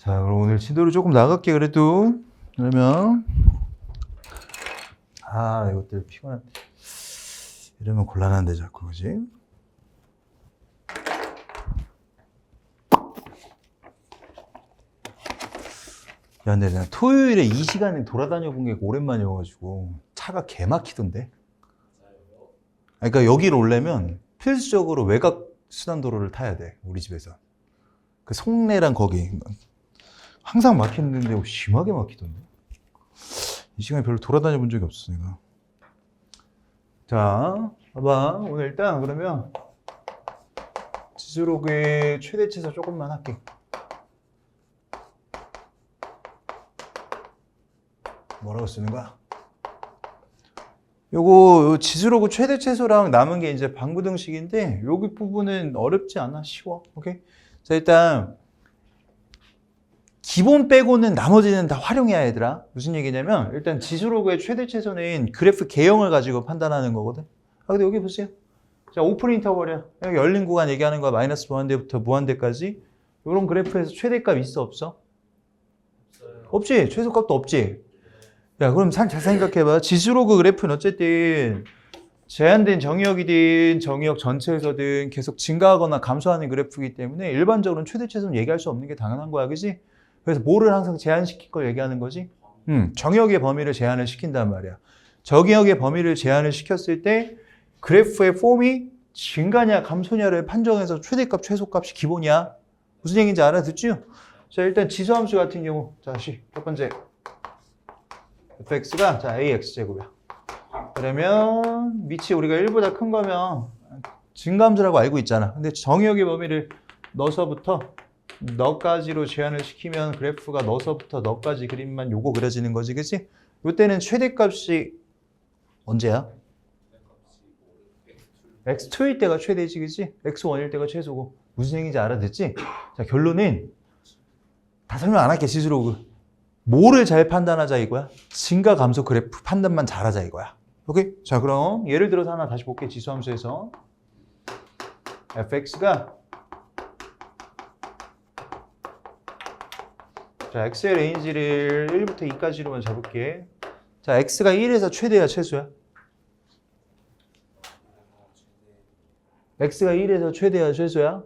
자, 그럼 오늘 진도를 조금 나갈게, 그래도. 그러면, 이것들 피곤한데. 이러면 곤란한데, 자꾸, 그지? 야, 근데 나 토요일에 이 시간에 돌아다녀 본 게 오랜만이어가지고, 차가 개 막히던데? 그러니까 여기로 오려면 필수적으로 외곽 수단도로를 타야 돼, 우리 집에서. 그 송내랑 거기. 항상 막히는데 심하게 막히던데. 이 시간에 별로 돌아다녀 본 적이 없어 내가. 자, 봐봐. 오늘 일단 그러면 지수로그의 최대치에서 조금만 할게. 뭐라고 쓰는 거야? 요거 지수로그 최대 최소랑 남은 게 이제 방부등식인데 여기 부분은 어렵지 않아. 쉬워. 오케이. 자, 일단 기본 빼고는 나머지는 다 활용해야 얘들아. 무슨 얘기냐면 일단 지수로그의 최대 최소는 그래프 개형을 가지고 판단하는 거거든. 근데 여기 보세요. 자, 오픈 인터벌이야. 여기 열린 구간 얘기하는 거야. 마이너스 무한대부터 무한대까지. 이런 그래프에서 최대값 있어 없어? 없어요. 없지. 최소값도 없지. 야, 그럼 잘 생각해봐. 지수로그 그래프는 어쨌든 제한된 정의역이든 정의역 전체에서든 계속 증가하거나 감소하는 그래프이기 때문에 일반적으로는 최대 최소는 얘기할 수 없는 게 당연한 거야. 그지? 그래서 뭐를 항상 제한시킬 걸 얘기하는 거지? 정의역의 범위를 제한을 시킨단 말이야. 정의역의 범위를 제한을 시켰을 때 그래프의 폼이 증가냐 감소냐를 판정해서 최대값 최소값이 기본이야. 무슨 얘기인지 알아듣죠? 자, 일단 지수함수 같은 경우 자, 첫 번째 fx가 자 ax제곱이야. 그러면 밑이 우리가 1보다 큰 거면 증가함수라고 알고 있잖아. 근데 정의역의 범위를 너서부터 너까지로 제한을 시키면 그래프가 너서부터 너까지 그림만 요거 그려지는 거지, 그치? 요때는 최대값이 언제야? x2일 때가 최대지, 그치? x1일 때가 최소고. 무슨 얘기인지 알아듣지? 자, 결론은 다 설명 안 할게, 지수로그. 뭐를 잘 판단하자 이거야? 증가 감소 그래프 판단만 잘하자 이거야. 오케이? 자, 그럼 예를 들어서 하나 다시 볼게. 지수함수에서 fx가 자, x의 레인지를 1부터 2까지로만 잡을게. 자, x가 1에서 최대야 최소야? x가 1에서 최대야 최소야?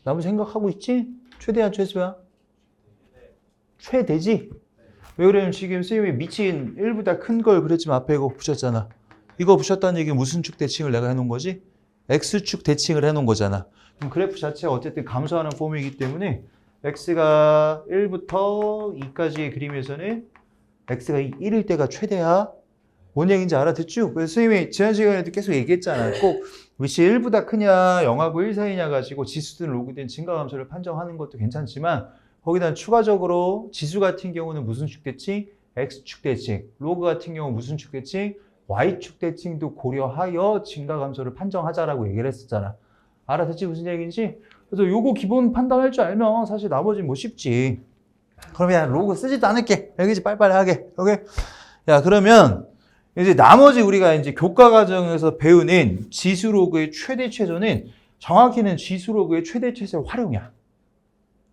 나무 생각하고 있지? 최대야 최소야? 최대지? 왜 그러냐면 지금 쌤이 미친 1보다 큰 걸 그랬지만 앞에 이거 붙였잖아. 이거 붙였다는 얘기는 무슨 축 대칭을 내가 해놓은 거지? x축 대칭을 해놓은 거잖아. 그럼 그래프 자체가 어쨌든 감소하는 폼이기 때문에 x가 1부터 2까지의 그림에서는 x가 1일 때가 최대야. 뭔 얘기인지 알아듣죠? 그래서 선생님이 지난 시간에도 계속 얘기했잖아. 꼭 위치 1보다 크냐 0하고 1 사이냐 가지고 지수든 로그든 증가 감소를 판정하는 것도 괜찮지만 거기다 추가적으로 지수 같은 경우는 무슨 축 대칭? x축 대칭. 로그 같은 경우 무슨 축 대칭? y축 대칭도 고려하여 증가 감소를 판정하자라고 얘기를 했었잖아. 알아듣지 무슨 얘기인지? 그래서 요거 기본 판단할 줄 알면 사실 나머지는 뭐 쉽지. 그럼 야 로그 쓰지도 않을게. 여기지 빨리빨리 하게. 오케이? 야 그러면 이제 나머지 우리가 이제 교과 과정에서 배우는 지수로그의 최대 최소는 정확히는 지수로그의 최대 최소의 활용이야.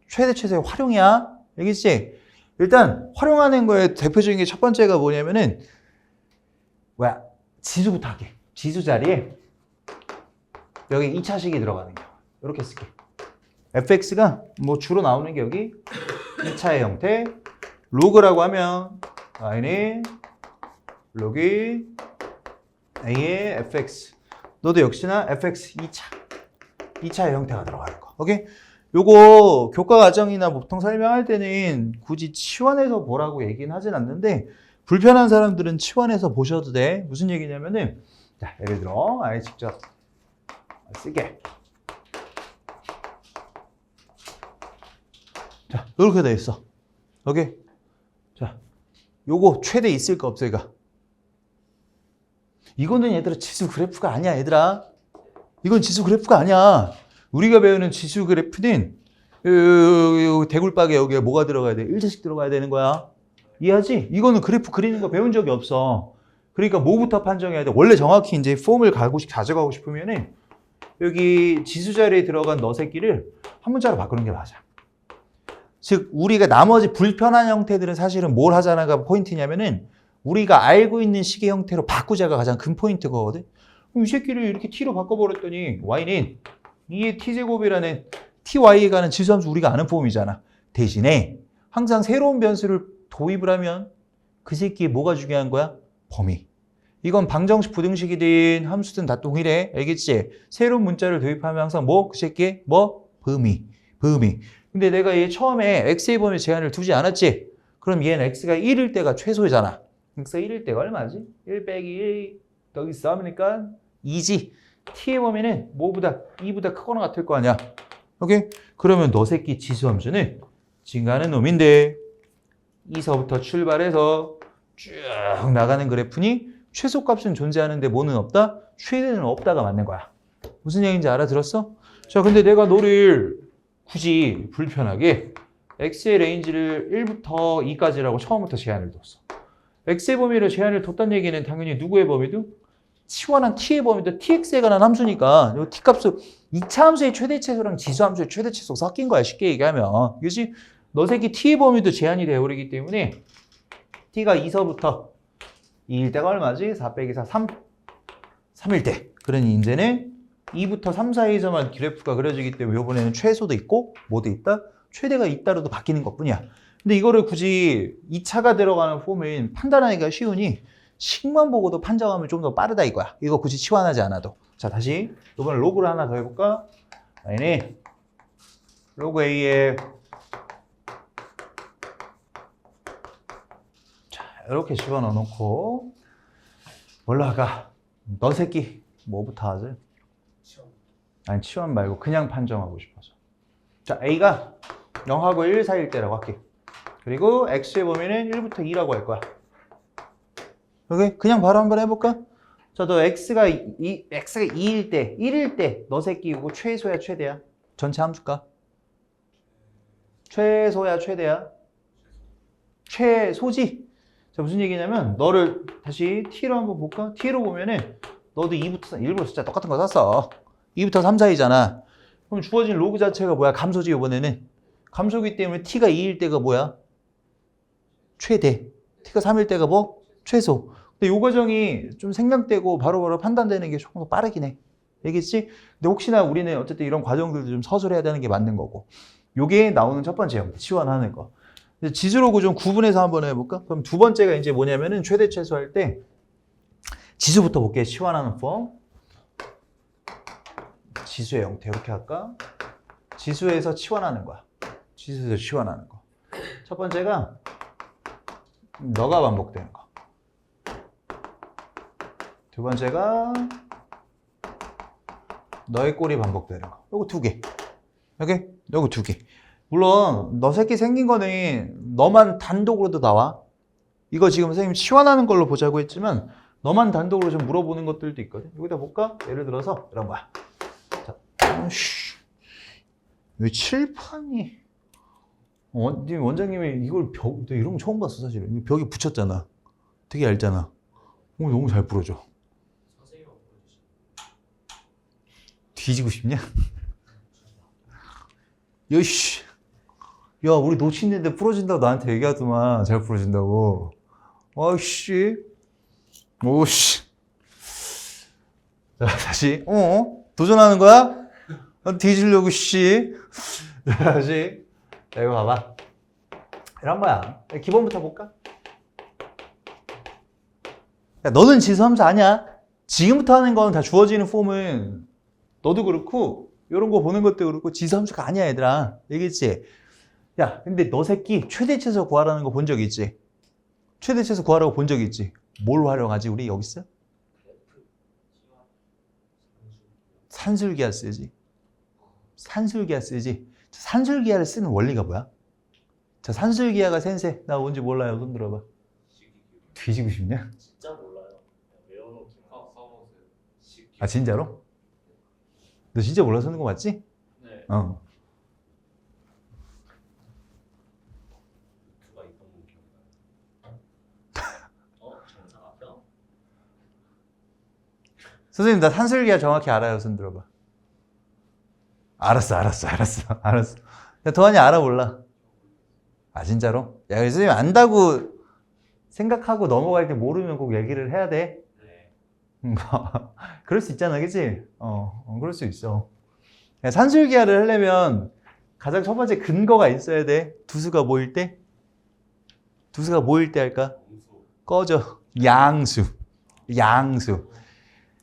최대 최소의 활용이야. 알겠지? 일단 활용하는 거에 대표적인 게 첫 번째가 뭐냐면은 지수부터 할게. 지수 자리에 여기 2차식이 들어가는 거. 이렇게 쓸게. fx가 뭐 주로 나오는 게 여기 2차의 형태. 로그라고 하면 y는 로그 a의 fx. 너도 역시나 fx 2차의 형태가 들어가는 거. 오케이? 요거 교과 과정이나 보통 설명할 때는 굳이 치환해서 보라고 얘기는 하진 않는데 불편한 사람들은 치환해서 보셔도 돼. 무슨 얘기냐면은 자, 예를 들어 아예 직접 쓰게. 자, 이렇게 돼 있어. 오케이? 자, 요거 최대 있을까 없을까? 이거는 얘들아 지수 그래프가 아니야, 얘들아. 이건 지수 그래프가 아니야. 우리가 배우는 지수 그래프는 대굴박에 여기에 뭐가 들어가야 돼? 1차식 들어가야 되는 거야. 이해하지? 이거는 그래프 그리는 거 배운 적이 없어. 그러니까 뭐부터 판정해야 돼? 원래 정확히 이제 폼을 가져가고 싶으면은 여기 지수 자리에 들어간 너 새끼를 한 문자로 바꾸는 게 맞아. 즉 우리가 나머지 불편한 형태들은 사실은 뭘 하자가 포인트냐면은 우리가 알고 있는 식의 형태로 바꾸자가 가장 큰 포인트거든. 그럼 이 새끼를 이렇게 t로 바꿔버렸더니 y는 2의 t제곱이라는 ty에 가는 지수함수 우리가 아는 폼이잖아. 대신에 항상 새로운 변수를 도입을 하면 그 새끼에 뭐가 중요한 거야? 범위. 이건 방정식, 부등식이든 함수든 다 동일해. 알겠지? 새로운 문자를 도입하면 항상 뭐? 그 새끼에 뭐? 범위. 근데 내가 얘 처음에 x의 범위 제한을 두지 않았지? 그럼 얘는 x가 1일 때가 최소잖아. x가 1일 때가 얼마지? 1 빼기 1 여기 싸우니까 2지. t의 범위는 뭐보다 2보다 크거나 같을 거 아니야. 오케이? 그러면 너 새끼 지수함수는 증가하는 놈인데 2서부터 출발해서 쭉 나가는 그래프니 최소값은 존재하는데 뭐는 없다? 최대는 없다가 맞는 거야. 무슨 얘기인지 알아들었어? 자, 근데 내가 너를 굳이 불편하게 x의 레인지를 1부터 2까지라고 처음부터 제한을 뒀어. x의 범위를 제한을 뒀다는 얘기는 당연히 누구의 범위도? 치환한 t의 범위도 tx에 관한 함수니까 이 t값을 2차 함수의 최대 최소랑 지수 함수의 최대 최소 섞인 거야. 쉽게 얘기하면. 그렇지? 너 새끼 t의 범위도 제한이 되어버리기 때문에 t가 2서부터 2일 때가 얼마지? 4 빼기 4, 3일 때. 그러니 이제는 2부터 3 사이에서만 그래프가 그려지기 때문에 이번에는 최소도 있고 뭐도 있다? 최대가 있다로도 바뀌는 것뿐이야. 근데 이거를 굳이 2차가 들어가는 폼을 판단하기가 쉬우니 식만 보고도 판정하면 좀 더 빠르다 이거야. 이거 굳이 치환하지 않아도. 자, 다시 이번에 로그를 하나 더 해볼까? 아니네. 로그 A에 자, 이렇게 집어넣어 놓고 뭘로 할까? 너 새끼 뭐부터 하지? 아니 치환 말고 그냥 판정하고 싶어서. 자, A가 0하고 1 사이일 때라고 할게. 그리고 X의 범위는 1부터 2라고 할 거야. 여기 그냥 바로 한번 해볼까? 자, 너 X가 2일 때, 1일 때 너 새끼 이거 최소야 최대야? 전체 함수가? 최소야 최대야? 최소지? 자, 무슨 얘기냐면 너를 다시 T로 한번 볼까? T로 보면은 너도 2부터 3, 일부러 숫자 똑같은 거 샀어. 2부터 3 사이잖아. 그럼 주어진 로그 자체가 뭐야? 감소지 이번에는. 감소기 때문에 T가 2일 때가 뭐야? 최대. T가 3일 때가 뭐? 최소. 근데 이 과정이 좀 생략되고 바로바로 판단되는 게 조금 더 빠르긴 해. 알겠지? 근데 혹시나 우리는 어쨌든 이런 과정들도 좀 서술해야 되는 게 맞는 거고. 요게 나오는 첫 번째 형태, 치환하는 거. 지수로그 좀 구분해서 한번 해볼까? 그럼 두 번째가 이제 뭐냐면은 최대 최소 할 때 지수부터 볼게. 치환하는 폼. 지수의 형태 이렇게 할까? 지수에서 치환하는 거야. 지수에서 치환하는 거. 첫 번째가 너가 반복되는 거. 두 번째가 너의 꼴이 반복되는 거. 요거 두 개. 오케이? 요거 두 개. 물론 너 새끼 생긴 거는 너만 단독으로도 나와. 이거 지금 선생님 치환하는 걸로 보자고 했지만 너만 단독으로 좀 물어보는 것들도 있거든. 여기다 볼까? 예를 들어서 이런 거야. 자, 왜 칠판이 원장님이 이걸 이런 거 처음 봤어 사실은. 벽에 붙였잖아. 되게 얇잖아. 너무 잘 부러져. 뒤지고 싶냐? 여씨, 야 우리 놓친는데 부러진다고 나한테 얘기하더만. 잘 부러진다고. 아씨, 오씨. 자 다시 도전하는 거야? 뒤지려고 씨. 다시. 자, 이거 봐봐. 이런 거야. 기본부터 볼까? 야, 너는 지수함수 아니야. 지금부터 하는 건 다 주어지는 폼은 너도 그렇고 이런 거 보는 것도 그렇고 지수함수가 아니야 얘들아. 얘기했지? 야 근데 너 새끼 최대 최소 구하라는 거 본 적 있지? 최대 최소 구하라고 본 적 있지? 뭘 활용하지 우리 여기 있어? 산술기하 쓰지. 산술기하 쓰지. 산술기하를 쓰는 원리가 뭐야? 자, 산술기하가 센세. 나 뭔지 몰라요. 손 들어봐. 뒤지고 싶냐? 진짜 몰라요. 외워놓기만. 아 진짜로? 너 진짜 몰라서 쓰는 거 맞지? 네. 어. 누가 있던 거 기억나요? 정사각형? 선생님 나 산술기하 정확히 알아요. 손 들어봐. 알았어. 야, 도환이 알아 몰라? 아 진짜로? 야 선생님 안다고 생각하고 넘어갈 때 모르면 꼭 얘기를 해야 돼. 네. 그럴 수 있잖아, 그치? 그럴 수 있어. 야, 산술기하를 하려면 가장 첫 번째 근거가 있어야 돼. 두수가 모일 때? 두수가 모일 때 할까? 꺼져. 양수. 양수.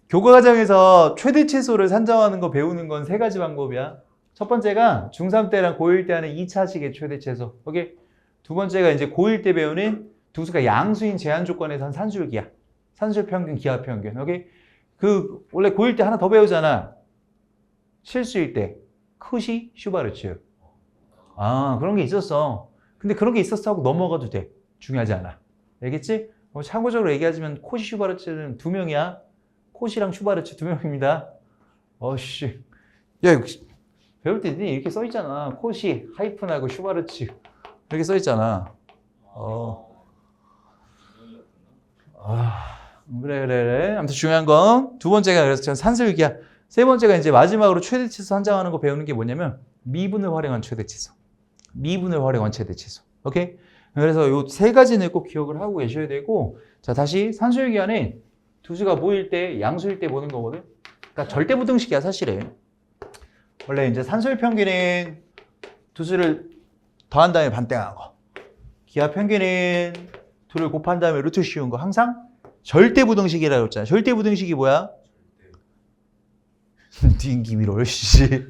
교과 과정에서 최대 최소를 산정하는 거 배우는 건 세 가지 방법이야. 첫 번째가 중3 때랑 고1 때 하는 2차식의 최대 최소. 오케이? 두 번째가 이제 고1 때 배우는 두수가 양수인 제한 조건에선 산술기하. 산술 평균, 기하 평균. 오케이? 그 원래 고1 때 하나 더 배우잖아. 실수일 때. 크시, 슈바르츠. 아, 그런 게 있었어. 근데 그런 게 있었어 하고 넘어가도 돼. 중요하지 않아. 알겠지? 참고적으로 얘기하자면 코시, 슈바르츠는 두 명이야. 코시랑 슈바르츠 두 명입니다. 어씨. 야, 배울 때 이렇게 써 있잖아. 코시, 하이픈하고 슈바르츠. 이렇게 써 있잖아. 그래. 아무튼 중요한 건 두 번째가 그래서 전 산술기하. 세 번째가 이제 마지막으로 최대치수 산정하는 거 배우는 게 뭐냐면 미분을 활용한 최대치수. 미분을 활용한 최대치수. 오케이? 그래서 요 세 가지는 꼭 기억을 하고 계셔야 되고, 자, 다시 산술기하는 두수가 모일 때, 양수일 때 보는 거거든. 그러니까 절대부등식이야, 사실은. 원래 이제 산술 평균은 두수를 더한 다음에 반땡한 거. 기하 평균은 둘을 곱한 다음에 루트 씌운 거. 항상 절대부등식이라고 했잖아. 절대부등식이 뭐야? 딩기미롤 씨.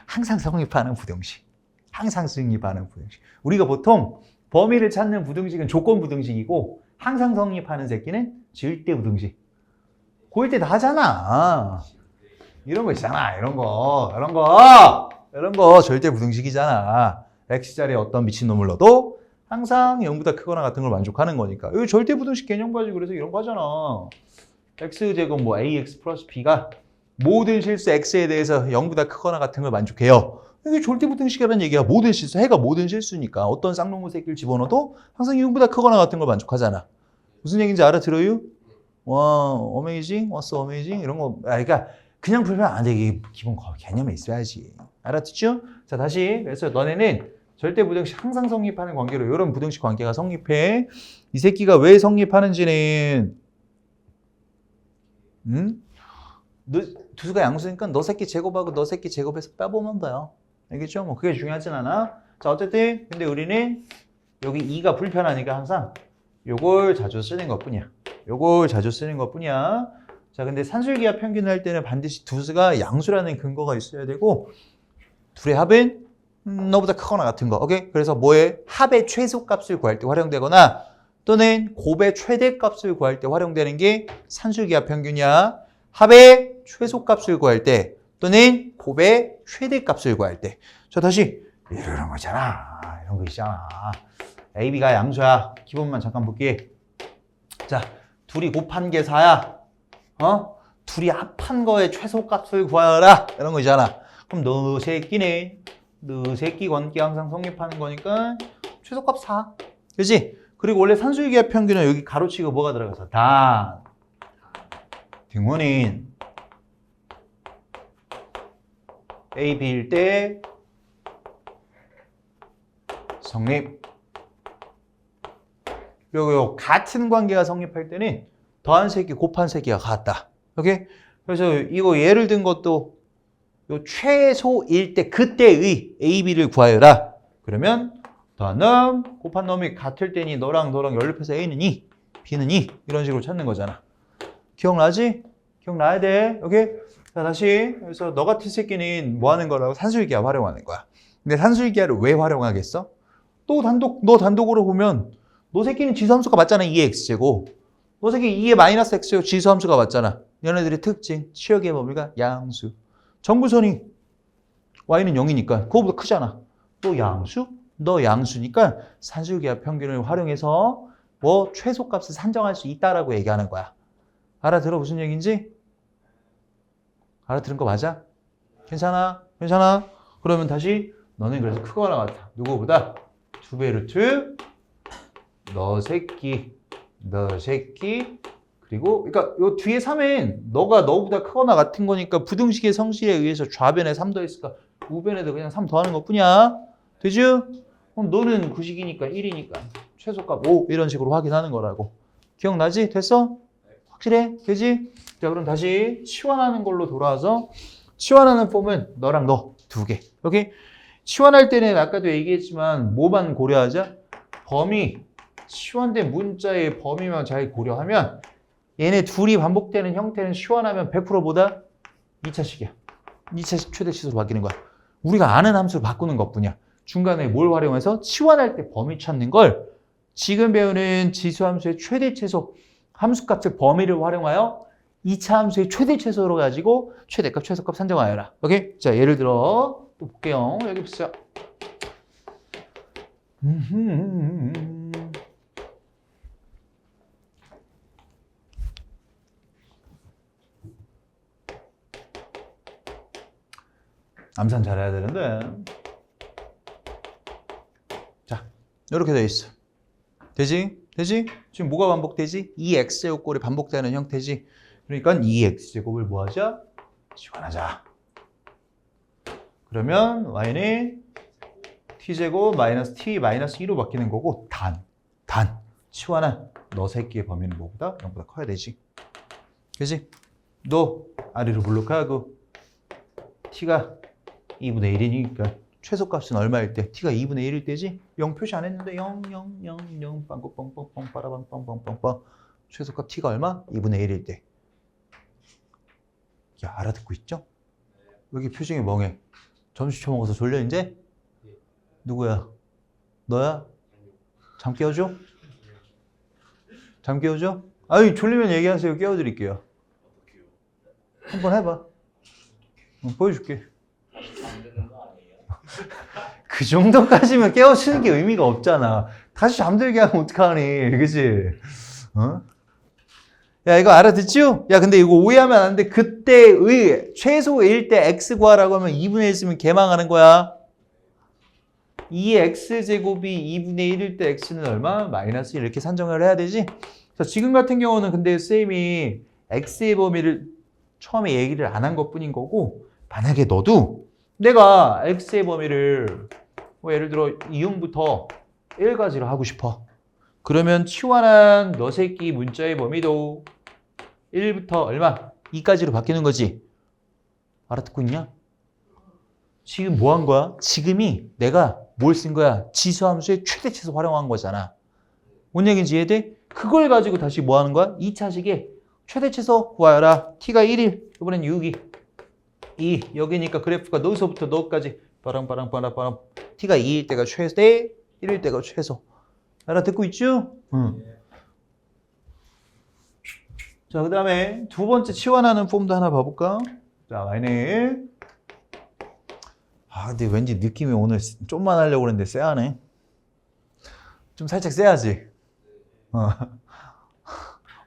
항상 성립하는 부등식. 항상 성립하는 부등식. 우리가 보통 범위를 찾는 부등식은 조건 부등식이고 항상 성립하는 새끼는 절대 부등식. 고1 때 다 하잖아. 이런 거 있잖아. 이런 거 절대 부등식이잖아. x자리에 어떤 미친놈을 넣어도 항상 0보다 크거나 같은 걸 만족하는 거니까. 이거 절대 부등식 개념 가지고 그래서 이런 거 하잖아. x제곱 뭐 ax 플러스 b가 모든 실수 x에 대해서 0보다 크거나 같은 걸 만족해요. 이게 절대부등식이라는 얘기야. 모든 실수, 해가 모든 실수니까 어떤 쌍놈의 새끼를 집어넣어도 항상 0보다 크거나 같은 걸 만족하잖아. 무슨 얘기인지 알아들어요? 와, 어메이징? What's amazing? 이런 거. 그러니까 그냥 풀면 안 돼. 이게 기본 개념에 있어야지. 알아듣죠? 자, 다시. 그래서 너네는 절대부등식 항상 성립하는 관계로 이런 부등식 관계가 성립해. 이 새끼가 왜 성립하는지는 두수가 양수니까 너 새끼 제곱하고 너 새끼 제곱해서 빼보면 돼요. 알겠죠? 뭐 그게 중요하진 않아. 자, 어쨌든 근데 우리는 여기 2가 불편하니까 항상 요걸 자주 쓰는 것뿐이야. 요걸 자주 쓰는 것뿐이야. 자, 근데 산술기하 평균을 할 때는 반드시 두수가 양수라는 근거가 있어야 되고 둘의 합은 너보다 크거나 같은 거. 오케이? 그래서 뭐에 합의 최소값을 구할 때 활용되거나 또는 곱의 최대값을 구할 때 활용되는 게 산술기하 평균이야. 합의 최소값을 구할 때 또는 곱의 최대값을 구할 때. 자, 다시 이런 거잖아. 이런 거 있잖아. A, B가 양수야. 기본만 잠깐 볼게. 자, 둘이 곱한 게 4야. 둘이 합한 거의 최소값을 구하라. 이런 거 있잖아. 그럼 너 새끼네. 너 새끼 관계 항상 성립하는 거니까 최소값 4. 그치? 그리고 원래 산술기하 평균은 여기 가로치고 뭐가 들어가서 단 등원인 A, B일 때 성립. 그리고 같은 관계가 성립할 때는 더한 새끼, 곱한 새끼가 같다. 오케이? 그래서 이거 예를 든 것도 요 최소일 때 그때의 A, B를 구하여라. 그러면 더한 놈, 곱한 놈이 같을 때니 너랑 연립해서 A는 2, B는 2 이런 식으로 찾는 거잖아. 기억나지? 기억나야 돼. 오케이? 자, 다시. 그래서 너 같은 새끼는 뭐 하는 거라고? 산술기하 활용하는 거야. 근데 산술기하를 왜 활용하겠어? 너 단독으로 보면 너 새끼는 지수함수가 맞잖아. 2의 x제곱. 너 새끼 2의 마이너스 x제곱 지수함수가 맞잖아. 얘네들의 특징, 치역의 범위가 양수. 정부선이 y는 0이니까 그거보다 크잖아. 또 양수? 너 양수니까 산술기하 평균을 활용해서 뭐 최소값을 산정할 수 있다라고 얘기하는 거야. 알아들어? 무슨 얘기인지? 알아들은 거 맞아? 괜찮아? 그러면 다시 너는 그래서 크거나 같아. 누구보다 2배 루트 너 새끼 그리고 그러니까 요 뒤에 3은 너가 너보다 크거나 같은 거니까 부등식의 성질에 의해서 좌변에 3 더했으니까 우변에도 그냥 3 더하는 것뿐이야. 되죠? 그럼 너는 구식이니까 1이니까 최소값 5 이런 식으로 확인하는 거라고. 기억나지? 됐어? 확실해? 되지? 자, 그럼 다시 치환하는 걸로 돌아와서 치환하는 폼은 너랑 너 두 개. 오케이? 치환할 때는 아까도 얘기했지만 뭐만 고려하자? 범위, 치환된 문자의 범위만 잘 고려하면 얘네 둘이 반복되는 형태는 치환하면 100%보다 2차식이야. 2차식 최대치수로 바뀌는 거야. 우리가 아는 함수를 바꾸는 것뿐이야. 중간에 뭘 활용해서 치환할 때 범위 찾는 걸 지금 배우는 지수함수의 최대최소 함수값의 범위를 활용하여 2차 함수의 최대최소로 가지고 최대값, 최소값 산정하여라. 오케이? 자, 예를 들어 또 볼게요. 여기 보세요. 암산 잘해야 되는데. 자, 이렇게 돼 있어. 되지? 되지? 지금 뭐가 반복되지? 2x제곱꼴이 반복되는 형태지. 그러니까 2x제곱을 뭐 하자? 치환하자. 그러면 y는 t제곱 마이너스 t 마이너스 2로 바뀌는 거고 단. 치환한 너 새끼의 범위는 뭐보다? 0보다 커야 되지. 그지? 너 아래로 블록하고 t가 2분의 1이니까 최소값은 얼마일 때? t가 2분의 1일 때지? 0 표시 안 했는데 0, 0, 0, 0, 빵빵빵빵빵 빠라빵빵빵빵빵 최소값 t가 얼마? 2분의 1일 때. 야, 알아듣고 있죠? 여기 표정이 멍해. 점심 처먹어서 졸려 이제? 누구야? 너야? 잠 깨워줘? 잠 깨워줘? 아니, 졸리면 얘기하세요. 깨워드릴게요. 한번 해봐. 보여줄게. 안 되는 거 아니에요? 그 정도까지면 깨워주는 게 의미가 없잖아. 다시 잠들게 하면 어떡하니, 그치? 어? 야, 이거 알아듣죠? 야, 근데 이거 오해하면 안 돼. 그때의 최소일 때 x 구하라고 하면 2분의 1 쓰면 개망하는 거야. 2x제곱이 2분의 1일 때 x는 얼마? 마이너스 1 이렇게 산정을 해야 되지? 자, 지금 같은 경우는 근데 쌤이 x의 범위를 처음에 얘기를 안 한 것뿐인 거고, 만약에 너도 내가 x의 범위를 뭐 예를 들어 2음부터 1까지로 하고 싶어. 그러면 치환한 너 새끼 문자의 범위도 1부터 얼마? 2까지로 바뀌는 거지. 알아듣고 있냐? 지금 뭐 한 거야? 지금이 내가 뭘 쓴 거야? 지수함수의 최대치수 활용한 거잖아. 뭔 얘기인지 이해돼? 그걸 가지고 다시 뭐 하는 거야? 2차식에 최대치수 구하여라. t가 1일, 이번엔 6이 2. 여기니까 그래프가 너서부터 너까지 빠랑빠랑빠랑빠랑 t가 2일 때가 최대, 1일 때가 최소. 알아듣고 있죠? 응. 자, 그 다음에 두 번째 치환하는 폼도 하나 봐볼까? 자, y는 근데 왠지 느낌이 오늘 좀만 하려고 그랬는데 쎄하네. 좀 살짝 쎄하지?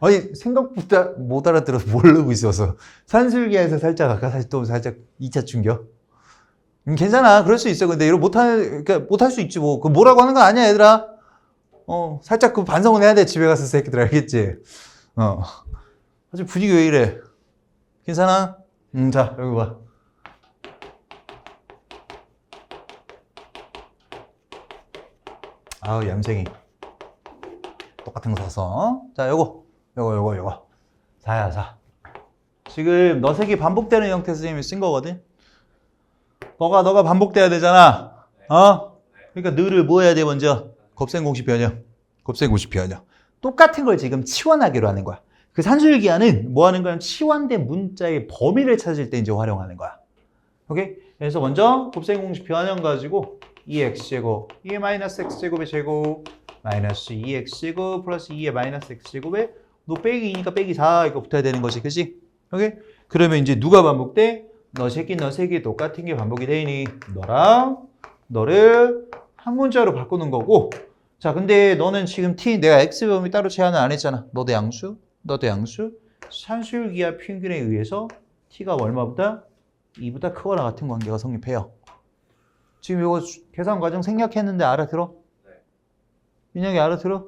아니, 생각보다 못 알아들어서 모르고 있어서 산술기에서 살짝 아까 또 살짝 2차 충격. 괜찮아. 그럴 수 있어. 근데 이거 그러니까 못할 수 있지 뭐. 그 뭐라고 하는 거 아니야, 얘들아. 살짝 그 반성은 해야 돼. 집에 가서 새끼들 알겠지? 아주 분위기 왜 이래? 괜찮아? 자, 여기 봐. 아우, 얌생이. 똑같은 거 사서. 자, 요거. 4야, 4. 지금 너 색이 반복되는 형태 선생님이 쓴 거거든? 너가 반복돼야 되잖아. 그러니까 너를 뭐 해야 돼, 먼저? 곱셈 공식 변형. 똑같은 걸 지금 치환하기로 하는 거야. 그 산술기하는 뭐 하는 거야? 치환된 문자의 범위를 찾을 때 이제 활용하는 거야. 오케이? 그래서 먼저 곱셈 공식 변형 가지고 2x제곱, 2의 마이너스 x제곱의 제곱, 마이너스 2x제곱 플러스 2의 마이너스 x제곱에 너 빼기 2니까 빼기 4 이거 붙어야 되는 거지, 그치? 오케이? 그러면 이제 누가 반복돼? 너 새끼 똑같은 게 반복이 되니 너랑 너를 한 문자로 바꾸는 거고. 자, 근데 너는 지금 t 내가 x 범위 따로 제한을 안 했잖아. 너도 양수. 산술기하 평균에 의해서 t가 얼마보다 2보다 크거나 같은 관계가 성립해요. 지금 이거 계산 과정 생략했는데 알아들어? 네. 민혁이 알아들어?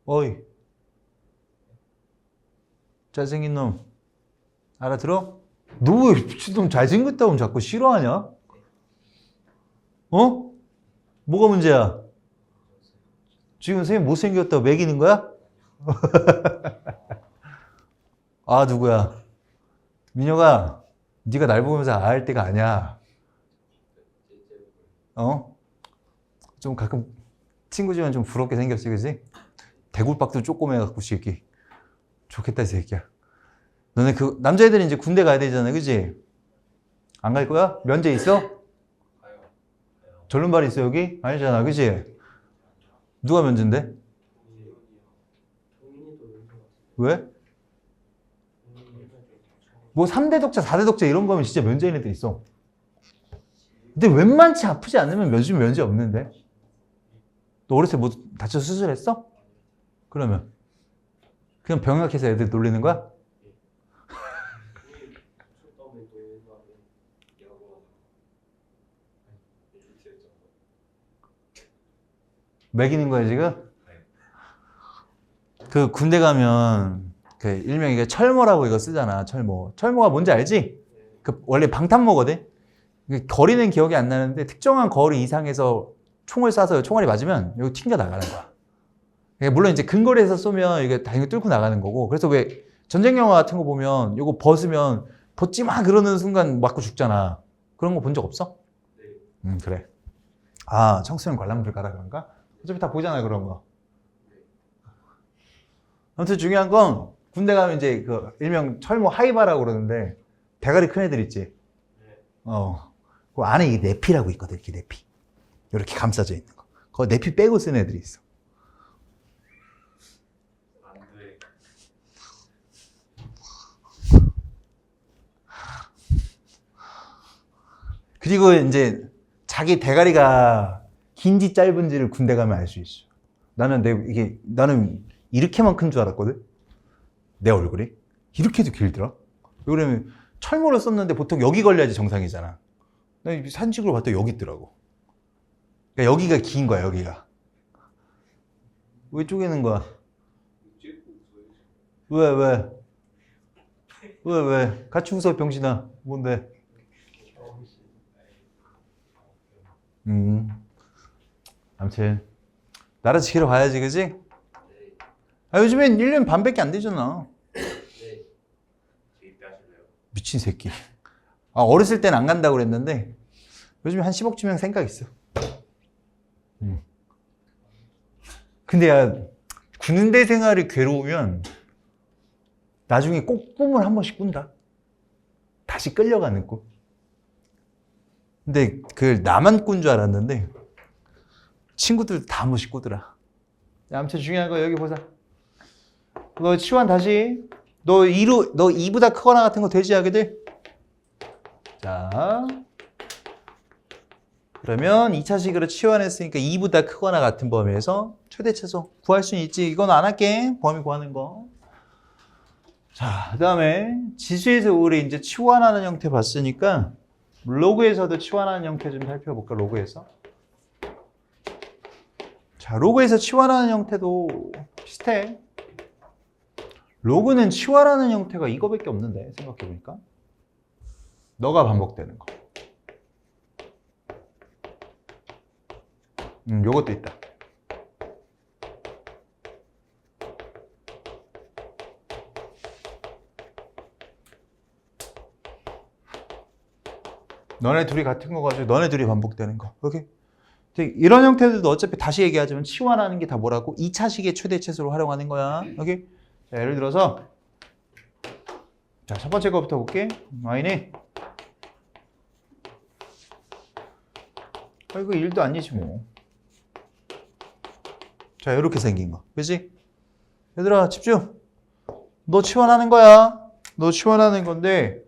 어이, 잘생긴 놈 알아들어? 너 왜 미친놈 잘생겼다고 하면 자꾸 싫어하냐? 어? 뭐가 문제야? 지금 선생님 못생겼다고 매기는 거야? 아, 누구야? 민혁아, 네가 날 보면서 알 때가 아니야. 어? 좀 가끔 친구지만 좀 부럽게 생겼지, 그지? 대굴박도 조그매갖고 새끼. 좋겠다, 이 새끼야. 너네 그 남자애들이 이제 군대 가야 되잖아, 그지? 안 갈 거야? 면제 있어? 절름발 있어 여기? 아니잖아, 그지? 누가 면제인데? 왜? 뭐 3대 독자, 4대 독자 이런 거면 진짜 면제인 애들 있어. 근데 웬만치 아프지 않으면 요즘 면제 없는데? 너 어렸을 때 뭐 다쳐 수술했어? 그러면 그냥 병약해서 애들 놀리는 거야? 매기는 거야 지금? 그 군대 가면 그 일명 이게 철모라고 이거 쓰잖아. 철모. 철모가 뭔지 알지? 그 원래 방탄모거든. 거리는 기억이 안 나는데 특정한 거리 이상에서 총을 쏴서 총알이 맞으면 여기 튕겨 나가는 거야. 물론 이제 근거리에서 쏘면 이게 당연히 뚫고 나가는 거고. 그래서 왜 전쟁 영화 같은 거 보면 이거 벗으면 벗지 마 그러는 순간 맞고 죽잖아. 그런 거 본 적 없어? 그래. 아, 청소년 관람 불가다 그런가? 어차피 다 보잖아요, 그런 거. 아무튼 중요한 건 군대 가면 이제 그 일명 철모 하이바라고 그러는데 대가리 큰 애들 있지. 그 안에 이 내피라고 있거든, 이렇게 내피. 이렇게 감싸져 있는 거. 그거 내피 빼고 쓰는 애들이 있어. 그리고 이제 자기 대가리가 긴지 짧은지를 군대 가면 알 수 있어. 나는 이렇게만 큰 줄 알았거든? 내 얼굴이? 이렇게도 길더라? 왜 그러면 철모를 썼는데 보통 여기 걸려야지 정상이잖아. 나 산식으로 봤더니 여기 있더라고. 그러니까 여기가 긴 거야, 여기가. 왜 쪼개는 거야? 왜? 같이 웃어, 병신아. 뭔데? 아무튼 나라 지키러 가야지, 그지? 아, 요즘엔 1년 반밖에 안 되잖아. 미친 새끼. 아, 어렸을 땐 안 간다고 그랬는데 요즘에 한 10억 주면 생각 있어. 근데 야, 군대 생활이 괴로우면 나중에 꼭 꿈을 한 번씩 꾼다. 다시 끌려가는 꿈. 근데 그걸 나만 꾼 줄 알았는데 친구들 다 한 번씩 꾸더라. 아무튼 중요한 거 여기 보자. 너 치환 다시. 너 2보다 크거나 같은 거 되지, 하게들? 자, 그러면 2차식으로 치환했으니까 2보다 크거나 같은 범위에서 최대 최소 구할 수는 있지. 이건 안 할게. 범위 구하는 거. 자, 그 다음에 지수에서 우리 이제 치환하는 형태 봤으니까 로그에서도 치환하는 형태 좀 살펴볼까, 로그에서. 자, 로그에서 치환하는 형태도 비슷해. 로그는 치환하는 형태가 이거밖에 없는데, 생각해보니까. 너가 반복되는 거. 요것도 있다. 너네 둘이 같은 거 가지고 너네 둘이 반복되는 거. 오케이? 이런 형태들도 어차피 다시 얘기하자면 치환하는 게 다 뭐라고? 2차식의 최대 최소로 활용하는 거야. 오케이? 자, 예를 들어서 자, 첫 번째 거부터 볼게. y는 이거 1도 아니지 뭐. 자, 이렇게 생긴 거. 그치? 얘들아, 집중. 너 치환하는 거야. 너 치환하는 건데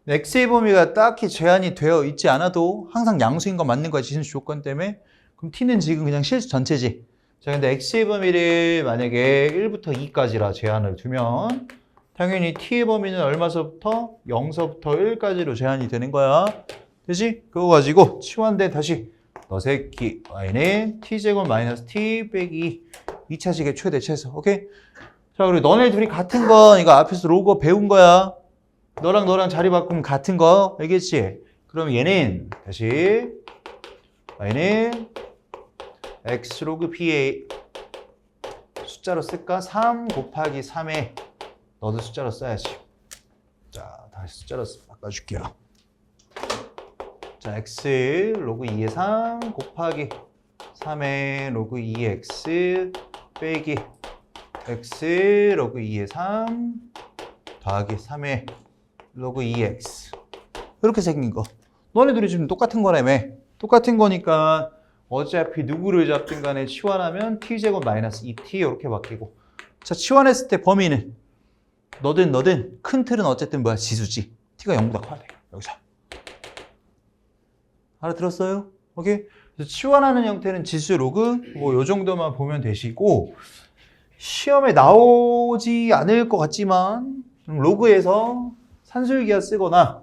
x의 범위가 딱히 제한이 되어 있지 않아도 항상 양수인 거 맞는 거야, 지수 조건 때문에. 그럼 t는 지금 그냥 실수 전체지. 자, 근데 x의 범위를 만약에 1부터 2까지라 제한을 두면 당연히 t의 범위는 얼마서부터? 0서부터 1까지로 제한이 되는 거야. 되지? 그거 가지고 치환돼 다시 너 새끼 y는 t제곱 마이너스 t 빼기 2차식의 최대 최소. 오케이? 자, 그리고 너네 둘이 같은 건 이거 앞에서 로그 배운 거야. 너랑 너랑 자리 바꾸면 같은 거. 알겠지? 그럼 얘는 다시 y는 x 로그 p의 숫자로 쓸까? 3 곱하기 3에 너도 숫자로 써야지. 자, 다시 숫자로 바꿔줄게요. 자, x 로그 2의 3 곱하기 3의 로그 2의 x 빼기 x 로그 2의 3 더하기 3의 로그 2x 이렇게 생긴 거. 너네 둘이 지금 똑같은 거라며. 똑같은 거니까 어차피 누구를 잡든 간에 치환하면 t제곱 마이너스 2t 이렇게 바뀌고. 자, 치환했을 때 범위는 너든 큰 틀은 어쨌든 뭐야? 지수지. t가 0보다 커야 돼. 여기서. 알아들었어요? 오케이? 그래서 치환하는 형태는 지수 로그 뭐 요 정도만 보면 되시고, 시험에 나오지 않을 것 같지만 로그에서 산술기하 쓰거나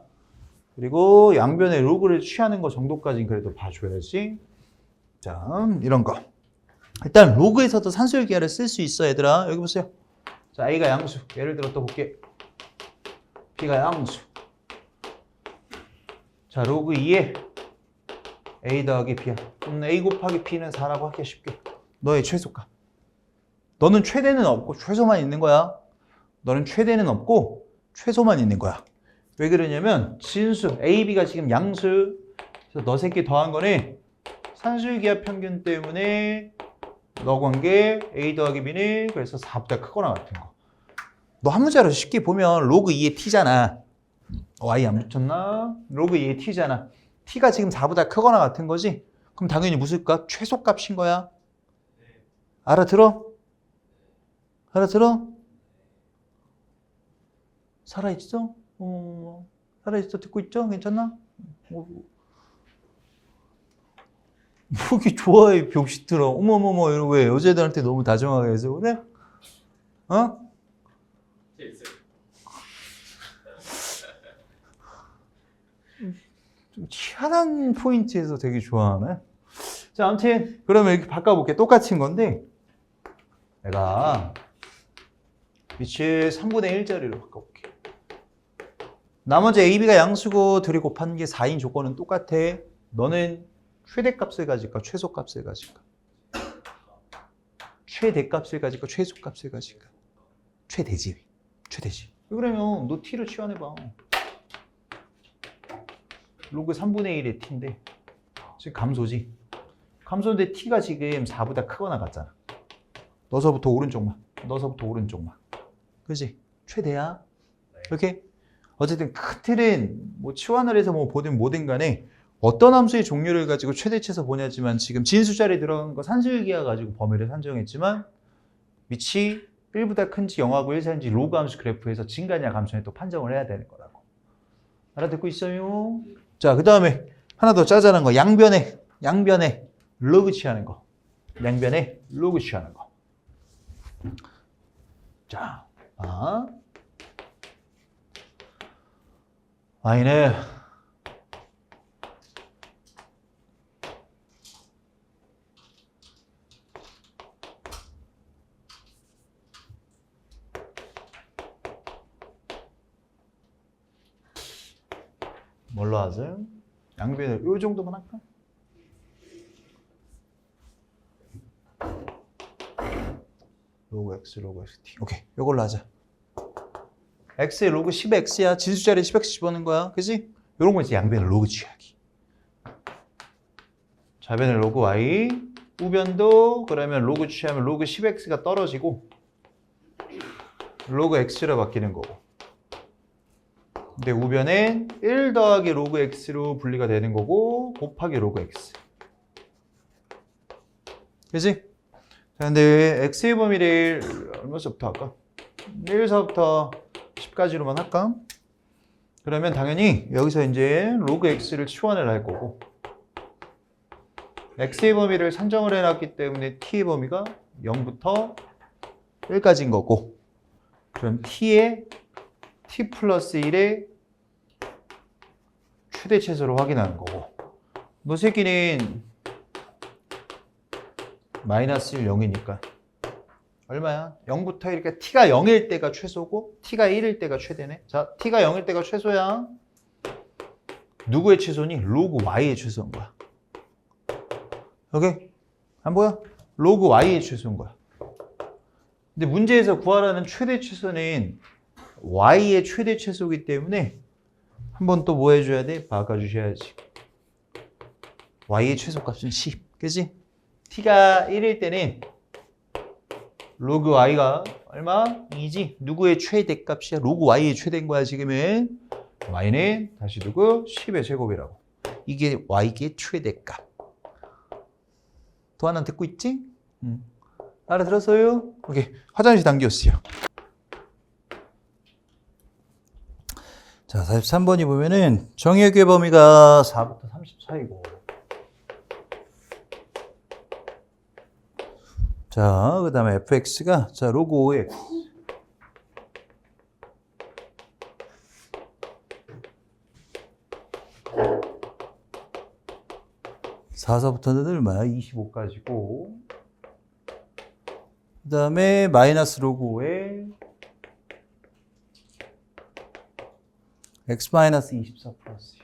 그리고 양변의 로그를 취하는 거 정도까지는 그래도 봐줘야지. 자, 이런 거. 일단 로그에서도 산술기하를 쓸 수 있어, 얘들아. 여기 보세요. 자, A가 양수. 예를 들어 또 볼게. B가 양수. 자, 로그 2에 A 더하기 B야. A 곱하기 B는 4라고 할게, 쉽게. 너의 최소값. 너는 최대는 없고 최소만 있는 거야. 너는 최대는 없고 최소만 있는 거야. 왜 그러냐면 진수 A, B가 지금 양수. 그래서 너 새끼 더한 거네. 산술기하 평균 때문에 너 관계 A 더하기 B는 그래서 4보다 크거나 같은 거. 너 한 문자로 쉽게 보면 로그 2의 T잖아. Y 안 붙였나? 로그 2의 T잖아. T가 지금 4보다 크거나 같은 거지? 그럼 당연히 무슨 값? 최소값인 거야. 알아들어? 알아들어? 살아있어? 살아있어? 듣고 있죠? 괜찮나? 뭐기 좋아해 병신들아. 어머머머 이러고 왜 여자애들한테 너무 다정하게 해서 그래? 어? 좀 희한한 포인트에서 되게 좋아하네. 자, 아무튼 그러면 이렇게 바꿔볼게. 똑같은 건데 내가 위치 3분의 1짜리로 바꿔볼게. 나머지 A, B가 양수고 둘이 곱하는 게 4인 조건은 똑같아. 너는 최대값을 가질까? 최소값을 가질까? 최대값을 가질까? 최소값을 가질까? 최대지. 최대지. 그러면 너 T를 치환해봐. 로그 3분의 1의 T인데 지금 감소지. 감소인데 T가 지금 4보다 크거나 같잖아. 너서부터 오른쪽만. 너서부터 오른쪽만. 그지? 최대야. 이렇게 어쨌든 큰 틀은 뭐 치환을 해서 뭐 보든 뭐든 간에 어떤 함수의 종류를 가지고 최대치에서 보냐지만 지금 진수 자리에 들어간 거 산술기하 가지고 범위를 산정했지만 위치 1보다 큰지 0하고 1 사이인지 로그 함수 그래프에서 증가냐 감소냐 또 판정을 해야 되는 거라고. 알아듣고 있어요? 자, 그 다음에 하나 더 짜잘한 거. 양변에 로그 취하는 거. 양변에 로그 취하는 거. 자, y는 뭘로 하죠? 양변을 이 정도만 할까? 로그 x, 로그 x, t. 오케이, 이걸로 하자. x의 로그 10x야. 진수 자리에 10x 집어넣는 거야. 그지? 이런 거 이제 양변을 로그 취하기. 좌변을 로그 y, 우변도 그러면 로그 취하면 로그 10x가 떨어지고 로그 x로 바뀌는 거고. 근데 우변엔 1 더하기 로그 x로 분리가 되는 거고 곱하기 로그 x. 그치? 자, 근데 x의 범위를 얼마서부터 할까? 1서부터 10까지로만 할까? 그러면 당연히 여기서 이제 로그 x를 치환을 할 거고 x의 범위를 산정을 해놨기 때문에 t의 범위가 0부터 1까지인 거고 그럼 t의 t 플러스 1의 최대치수로 확인하는 거고 너 새끼는 마이너스 1, 0이니까 얼마야? 0부터 이렇게 t가 0일 때가 최소고 t가 1일 때가 최대네. 자, t가 0일 때가 최소야. 누구의 최소니? 로그 y의 최소인 거야. 오케이? 안 보여? 로그 y의 최소인 거야. 근데 문제에서 구하라는 최대 최소는 y의 최대 최소이기 때문에 한 번 또 뭐 해줘야 돼? 바꿔주셔야지. y의 최소값은 10. 그치? t가 1일 때는 로그 y가 얼마? 2지. 누구의 최대값이야? 로그 y의 최대인 거야 지금은. y는 다시 누구? 10의 제곱이라고. 이게 y의 최대값. 도하나 듣고 있지? 알아들었어요? 오케이. 화장실 당겼어요. 자, 43번이 보면은 정의역의 범위가 4부터 30 사이고. 자, 그 다음에 fx가 자 로그 5x. (4서부터는) 얼마야? 25까지고. 그 다음에 마이너스 로그 5에 x 마이너스 24 플러스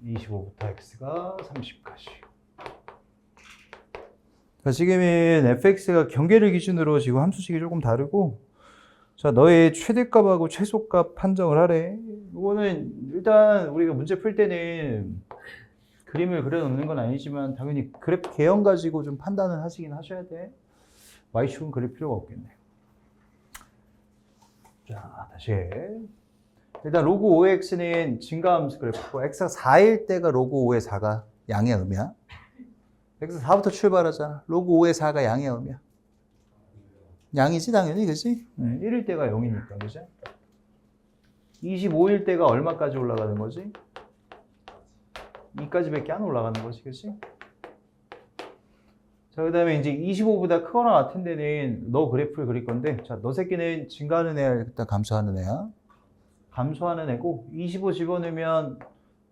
25부터 x가 30까지. 자, 지금은 fx가 경계를 기준으로 지금 함수식이 조금 다르고, 자, 너의 최대값하고 최소값 판정을 하래. 이거는 일단 우리가 문제 풀 때는 그림을 그려놓는 건 아니지만 당연히 그래프 개형 가지고 좀 판단을 하시긴 하셔야 돼. y축은 그릴 필요가 없겠네. 자, 다시 일단 로그 5x는 증가함수 그래프고 x가 4일 때가 로그 5의 4가 양의 의미야. x 4부터 출발하잖아. 로그 5의 4가 양의 의미야. 양이지 당연히, 그치? 1일 때가 0이니까, 그치? 25일 때가 얼마까지 올라가는 거지? 2까지밖에 안 올라가는 거지, 그치? 자, 그 다음에 이제 25보다 크거나 같은 데는 너 그래프를 그릴 건데, 자, 너 새끼는 증가하는 애야, 일단 감소하는 애야. 감소하는 애고, 25 집어넣으면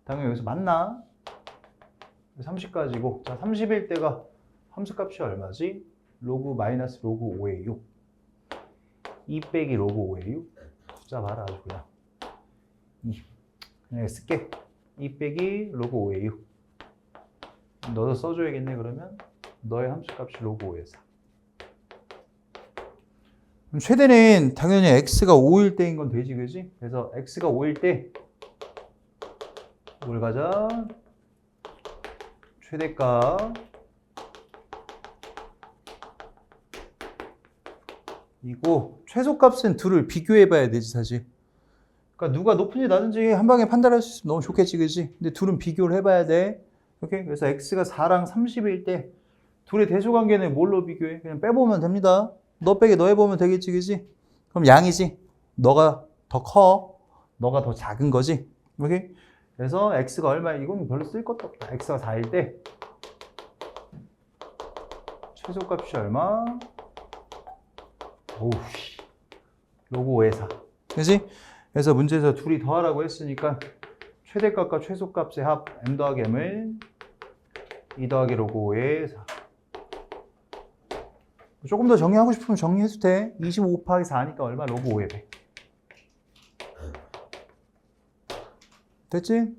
당연히 여기서 만나. 30까지고, 자, 30일 때가 함수값이 얼마지? 로그 마이너스 로그 5의 6. 2 빼기 로그 5의 6. 숫자 봐라, 아주 그냥. 2. 그냥 쓸게. 2 빼기 로그 5의 6. 너도 써줘야겠네, 그러면. 너의 함수값이 로그 5의 4. 그럼 최대는 당연히 x가 5일 때인 건 되지, 그지? 그래서 x가 5일 때 뭘 가자? 최대값 이고 최소값은 둘을 비교해 봐야 되지, 사실. 그러니까 누가 높은지 낮은지 한 방에 판단할 수 있으면 너무 좋겠지, 그지? 근데 둘은 비교를 해봐야 돼. 오케이? 그래서 x가 4랑 30일 때 둘의 대소관계는 뭘로 비교해? 그냥 빼보면 됩니다. 너 빼기 너 해보면 되겠지, 그지? 그럼 양이지. 너가 더 커. 너가 더 작은 거지. 오케이? 그래서 x가 얼마야? 이건 별로 쓸 것도 없다. x가 4일 때 최소값이 얼마? 오우, 로그 5의 4. 그지? 그래서 문제에서 둘이 더하라고 했으니까 최대값과 최소값의 합 m 더하기 m을 2 더하기 로그 5의 4. 조금 더 정리하고 싶으면 정리해도 돼. 25 곱하기 4니까 얼마? 로그 5의 100. 됐지?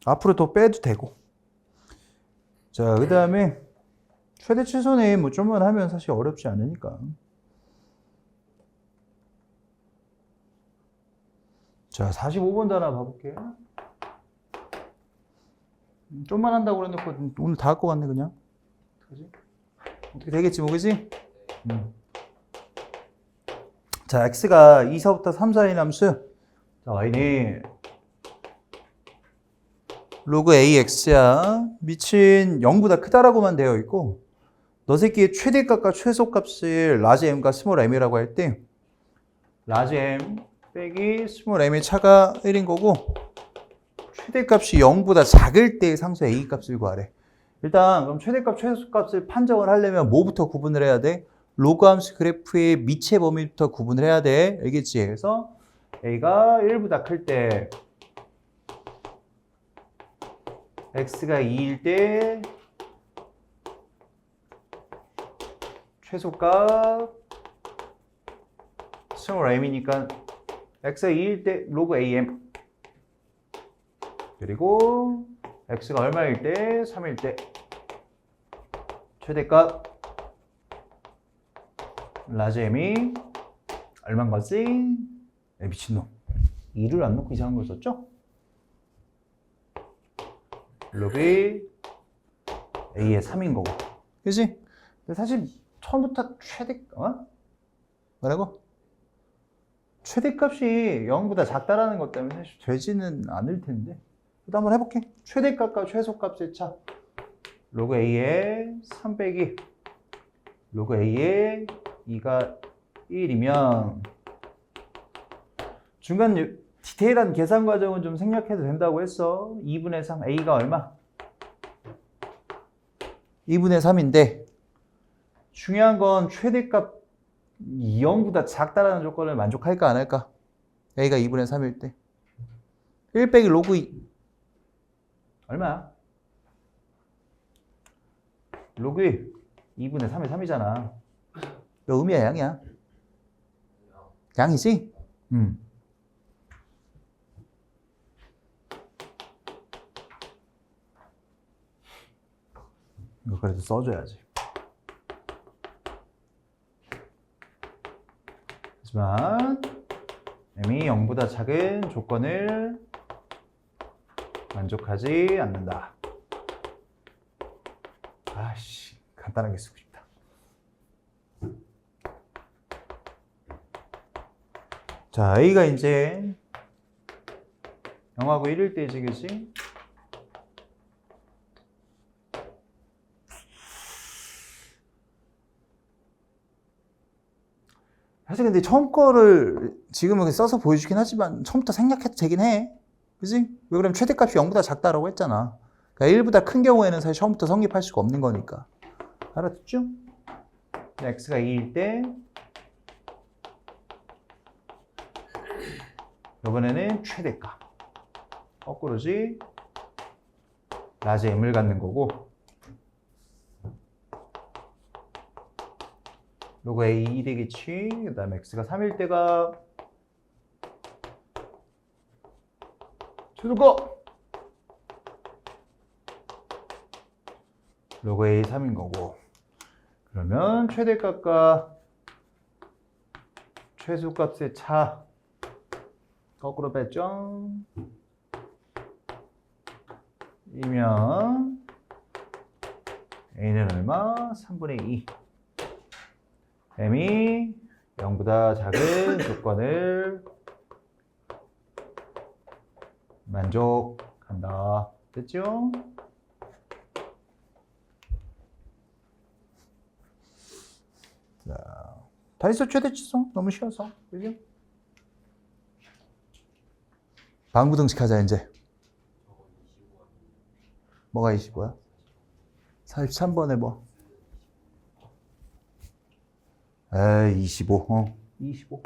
앞으로 더 빼도 되고. 자, 그 다음에 최대 최소는 뭐 좀만 하면 사실 어렵지 않으니까. 자, 45번 단어 봐볼게. 좀만 한다고 그래놓고 오늘 다 갖고 왔네, 그냥. 그지? 어떻게 되겠지, 뭐, 그지? 자, x가 2서부터 3 사이 함수. 자, y는 로그 ax야. 미친 0보다 크다라고만 되어 있고, 너 새끼의 최대값과 최소값을 라지 m과 스몰 m이라고 할 때, 라지 m 빼기 스몰 m의 차가 1인 거고, 최대값이 0보다 작을 때의 상수 a 값을 구하래. 일단 그럼 최대값, 최소값을 판정을 하려면 뭐부터 구분을 해야 돼? 로그 함수 그래프의 미체 범위부터 구분을 해야 돼. 알겠지? 그래서 a가 1보다 클 때, x가 2일 때, 최소값 스몰 m이니까 x가 2일 때 로그 am 그리고 x가 얼마일 때 3일 때 최대값 라지 m이 얼마인 거지? 미친놈 2를 안 넣고 이상한 걸 썼죠? 로그 a의 3인 거고 그지? 근데 사실 처음부터 뭐라고? 최대값이 0보다 작다라는 것 때문에 사실 되지는 않을 텐데 또 한번 해볼게. 최대값과 최소값의 차 로그 a의 3 빼기 로그 a의 2가 1이면 중간 디테일한 계산 과정은 좀 생략해도 된다고 했어. 2분의 3 a가 얼마? 2분의 3인데 중요한 건 최대값 0보다 작다라는 조건을 만족할까 안 할까? a가 2분의 3일 때 1 빼기 로그 2 얼마야? 로그 2분의 3의 3이잖아. 너 음이야 양이야? 양이지? 이거 그래도 써줘야지. 하지만 m이 0보다 작은 조건을 만족하지 않는다. 아씨, 간단하게 쓰고 싶다. 자, a가 이제 0하고 1일 때지, 그지? 사실 근데 처음 거를 지금은 써서 보여주긴 하지만 처음부터 생략해도 되긴 해. 그지? 왜 그러면 최대값이 0보다 작다라고 했잖아. 그러니까 1보다 큰 경우에는 사실 처음부터 성립할 수가 없는 거니까. 알았죠? x가 2일 때 이번에는 최대값. 거꾸로지. 라지 m을 갖는 거고 로그 a 2 되겠지. 그 다음에 x가 3일 때가 최소값 로그 a 3인 거고 그러면 최대값과 최소값의 차 거꾸로 뺐죠. 이면 a는 얼마? 3분의 2 m이 0보다 작은 조건을 만족한다. 됐죠? 자, 다이소 최대치수 너무 쉬워서 그죠? 방부등식 하자 이제. 뭐가 25야? 43번에 뭐? 에이 25. 25.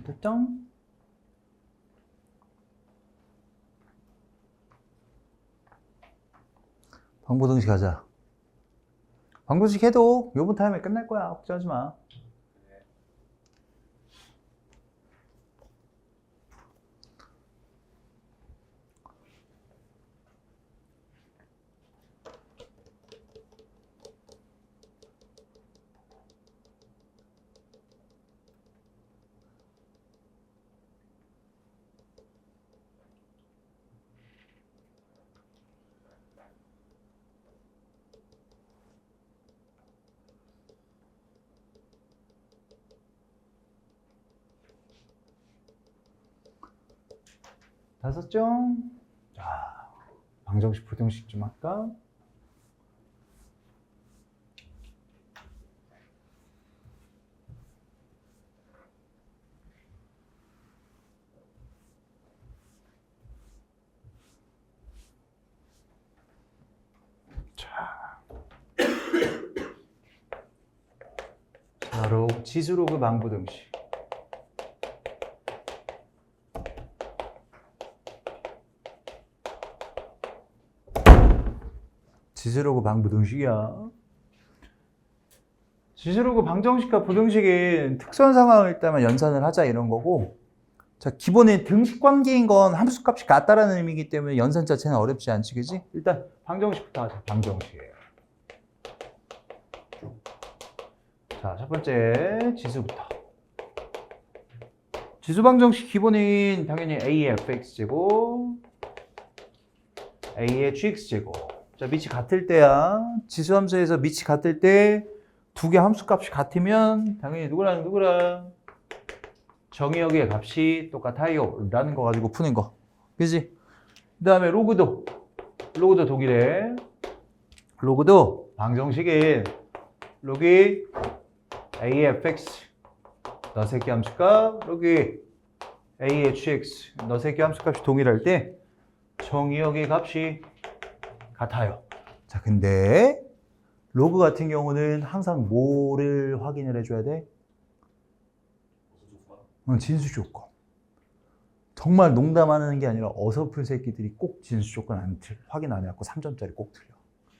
됐죠? 방부등식 하자. 방부등식 해도 요번 타임에 끝날 거야. 걱정하지 마. 다 썼죠? 자, 방정식, 부등식 좀 할까? 자, 바로 지수로그 방부등식. 지수로그 방부등식이야. 지수로그 방정식과 부등식인 특수한 상황을 있다면 연산을 하자 이런 거고, 자, 기본에 등식 관계인 건 함수값이 같다라는 의미이기 때문에 연산 자체는 어렵지 않지, 그지? 일단 방정식부터 하자. 방정식. 자, 첫 번째 지수부터. 지수 방정식 기본인 당연히 a의 fx제곱, a의 gx제곱. 자, 밑이 같을 때야. 지수 함수에서 밑이 같을 때 두 개 함수값이 같으면 당연히 누구랑 정의역의 값이 똑같아요 라는 거 가지고 푸는 거. 그지? 그 다음에 로그도 독일에 로그도 방정식에 로기 a의 fx 너 새끼 함수값 로기 a의 gx 너 새끼 함수값이 동일할 때 정의역의 값이 같아요. 자, 근데 로그 같은 경우는 항상 뭐를 확인을 해줘야 돼? 진수 조건. 정말 농담하는 게 아니라 어설픈 새끼들이 꼭 진수 조건 확인 안 해갖고 3점짜리 꼭 틀려.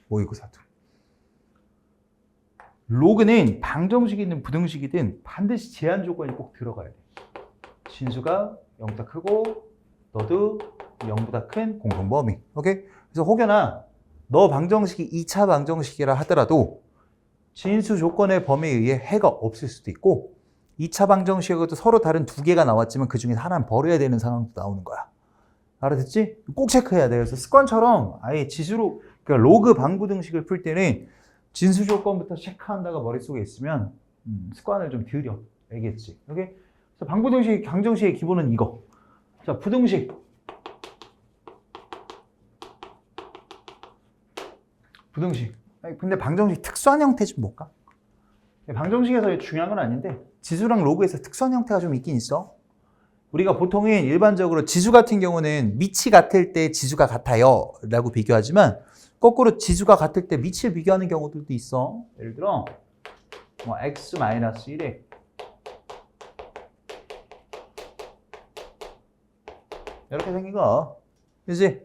모의고사도. 로그는 방정식이든 부등식이든 반드시 제한 조건이 꼭 들어가야 돼. 진수가 0보다 크고 너도 0보다 큰 공통범위. 오케이? 그래서 혹여나 너 방정식이 2차 방정식이라 하더라도 진수 조건의 범위에 의해 해가 없을 수도 있고 2차 방정식하고도 서로 다른 두 개가 나왔지만 그 중에 하나는 버려야 되는 상황도 나오는 거야. 알아듣지? 꼭 체크해야 돼. 그래서 습관처럼 아예 지수로, 그러니까 로그 방부등식을 풀 때는 진수 조건부터 체크한다가 머릿속에 있으면 습관을 좀 들여. 알겠지? 오케이? 그래서 방부등식, 방정식의 기본은 이거. 자, 부등식. 부등식. 근데 방정식 특수한 형태 좀 볼까? 방정식에서 중요한 건 아닌데 지수랑 로그에서 특수한 형태가 좀 있긴 있어. 우리가 보통은 일반적으로 지수 같은 경우는 밑이 같을 때 지수가 같아요 라고 비교하지만 거꾸로 지수가 같을 때 밑을 비교하는 경우들도 있어. 예를 들어 뭐 x-1에 이렇게 생긴 거. 그지?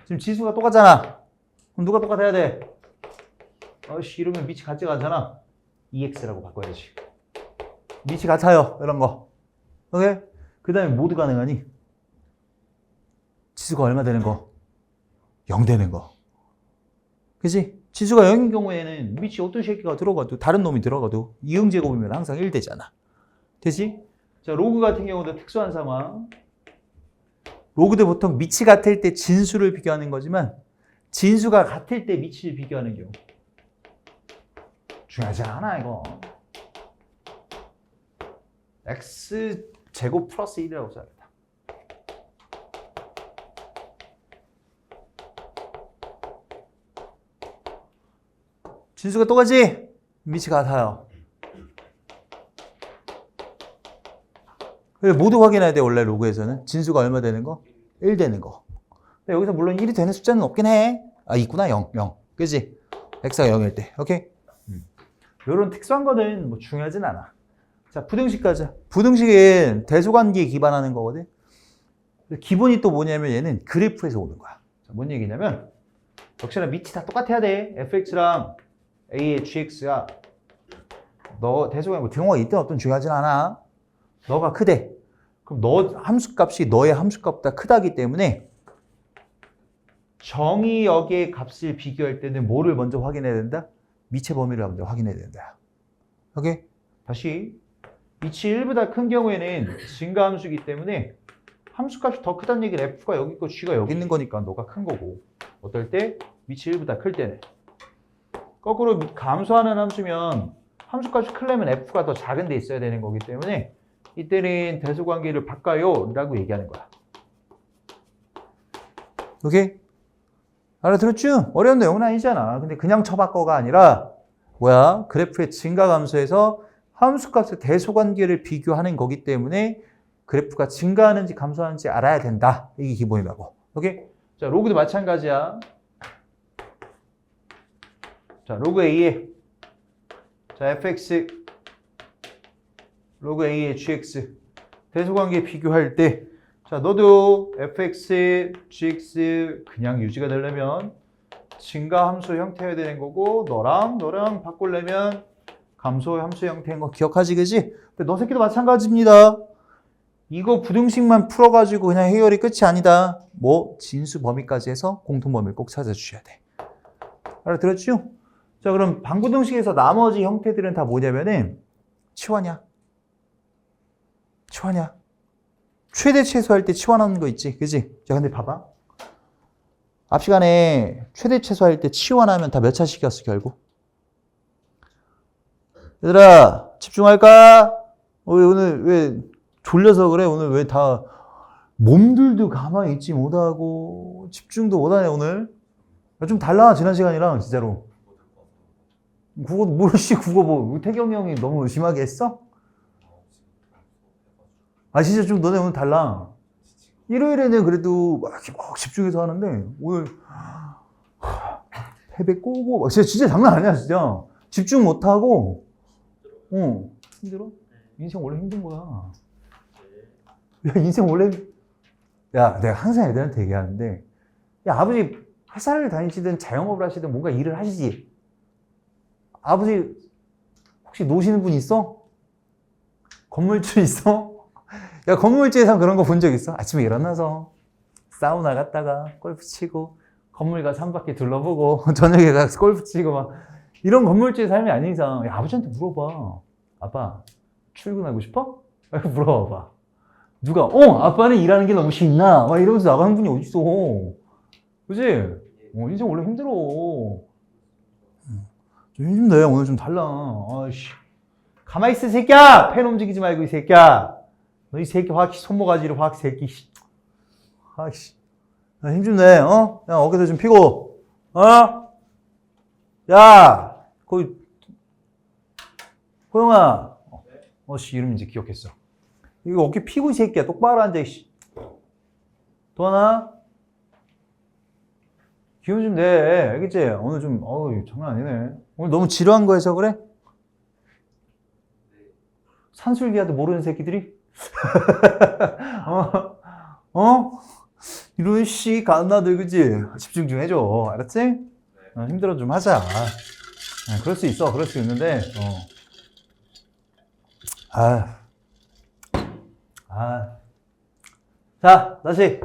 지금 지수가 똑같잖아. 그럼 누가 똑같아야 돼? 이러면 밑이 같지가 않잖아. EX라고 바꿔야지. 밑이 같아요. 이런 거. 오케이? 그 다음에 모두 가능하니? 지수가 얼마 되는 거? 0 되는 거. 그치? 지수가 0인 경우에는 밑이 어떤 새끼가 들어가도 다른 놈이 들어가도 이응제곱이면 항상 1 되잖아. 되지? 자, 로그 같은 경우도 특수한 상황. 로그도 보통 밑이 같을 때 진수를 비교하는 거지만 진수가 같을 때 밑을 비교하는 경우. 중요하지 않아 이거. x제곱 플러스 1이라고 써야겠다. 진수가 똑같지? 밑이 같아요. 그래, 모두 확인해야 돼. 원래 로그에서는 진수가 얼마 되는 거? 1 되는 거. 근데 여기서 물론 1이 되는 숫자는 없긴 해. 아, 있구나. 0 그지? x가 0일 때. 오케이? 이런 특수한 거는 뭐 중요하진 않아. 자, 부등식 가자. 부등식은 대소관계에 기반하는 거거든. 기본이 또 뭐냐면 얘는 그래프에서 오는 거야. 자, 뭔 얘기냐면 역시나 밑이 다 똑같아야 돼. fx랑 a의 gx가 너 대소관계 뭐 등호가 있든 없든 중요하진 않아. 너가 크대. 그럼 너 함수값이 너의 함수값보다 크다기 때문에 정의역의 값을 비교할 때는 뭐를 먼저 확인해야 된다? 밑의 범위를 먼저 확인해야 된다. 오케이? 다시 밑이 1보다 큰 경우에는 증가함수이기 때문에 함수값이 더 크다는 얘기는 f가 여기 있고 g가 여기 있는 거니까 너가 큰 거고 어떨 때? 밑이 1보다 클 때는 거꾸로 감소하는 함수면 함수값이 크려면 f가 더 작은 데 있어야 되는 거기 때문에 이때는 대소관계를 바꿔요 라고 얘기하는 거야. 오케이? 알아들었죠? 어려운 내용은 아니잖아. 근데 그냥 쳐바꿔가 아니라 뭐야? 그래프의 증가감소에서 함수값의 대소관계를 비교하는 거기 때문에 그래프가 증가하는지 감소하는지 알아야 된다. 이게 기본이라고. 오케이? 자, 로그도 마찬가지야. 자, 로그 A에 자, fx 로그 A의 gx 대소관계 비교할 때 자, 너도 fx, gx 그냥 유지가 되려면 증가 함수 형태여야 되는 거고 너랑 바꾸려면 감소 함수 형태인 거 기억하지 그지? 근데 너 새끼도 마찬가지입니다. 이거 부등식만 풀어가지고 그냥 해결이 끝이 아니다. 뭐 진수 범위까지 해서 공통범위를 꼭 찾아주셔야 돼. 알아들었죠? 자 그럼 방부등식에서 나머지 형태들은 다 뭐냐면은 치환이야. 최대 최소할 때 치환하는 거 있지 그지? 자 근데 봐봐. 앞 시간에 최대 최소할 때 치환하면 다 몇 차씩이었어 결국? 얘들아 집중할까? 오늘 왜 졸려서 그래? 오늘 왜 다 몸들도 가만히 있지 못하고 집중도 못하네 오늘. 좀 달라 지난 시간이랑 진짜로. 국어 뭐씨 국어 뭐 태경이 형이 너무 심하게 했어? 아 진짜 좀 너네 오늘 달라. 일요일에는 그래도 막 이렇게 막 집중해서 하는데 오늘 패배 꼬고 막 진짜 장난 아니야 진짜. 집중 못하고 힘들어? 인생 원래 힘든 거야. 야 인생 원래 야 내가 항상 애들한테 얘기하는데 야 아버지 회사를 다니시든 자영업을 하시든 뭔가 일을 하시지. 아버지 혹시 노시는 분 있어? 건물주 있어? 야 건물주에서 그런 거 본 적 있어? 아침에 일어나서 사우나 갔다가 골프 치고 건물 가서 한 바퀴 둘러보고 저녁에 가서 골프 치고 막 이런 건물주의 삶이 아닌 이상 야, 아버지한테 물어봐. 아빠 출근하고 싶어? 물어봐봐. 누가 아빠는 일하는 게 너무 신나 막 이러면서 나가는 분이 어딨어. 그지? 인생 원래 힘들어. 좀 힘든데 오늘 좀 달라. 아이씨. 가만히 있어 새끼야. 펜 움직이지 말고 이 새끼야. 너 이 새끼 확 손모가지로 확 새끼. 아이씨. 힘 좀 내. 야 어깨도 좀 피고. 야 거기 호영아. 씨 이름 이제 기억했어. 이거 어깨 피고 이 새끼야. 똑바로 앉아 씨. 도하나? 기운 좀 내. 알겠지? 오늘 좀 장난 아니네. 오늘 너무 지루한 거 해서 그래? 산술기야도 모르는 새끼들이? 이런 씨 갓나들 그지? 집중 좀 해줘. 알았지? 힘들어 좀 하자. 그럴 수 있어. 그럴 수 있는데 자 다시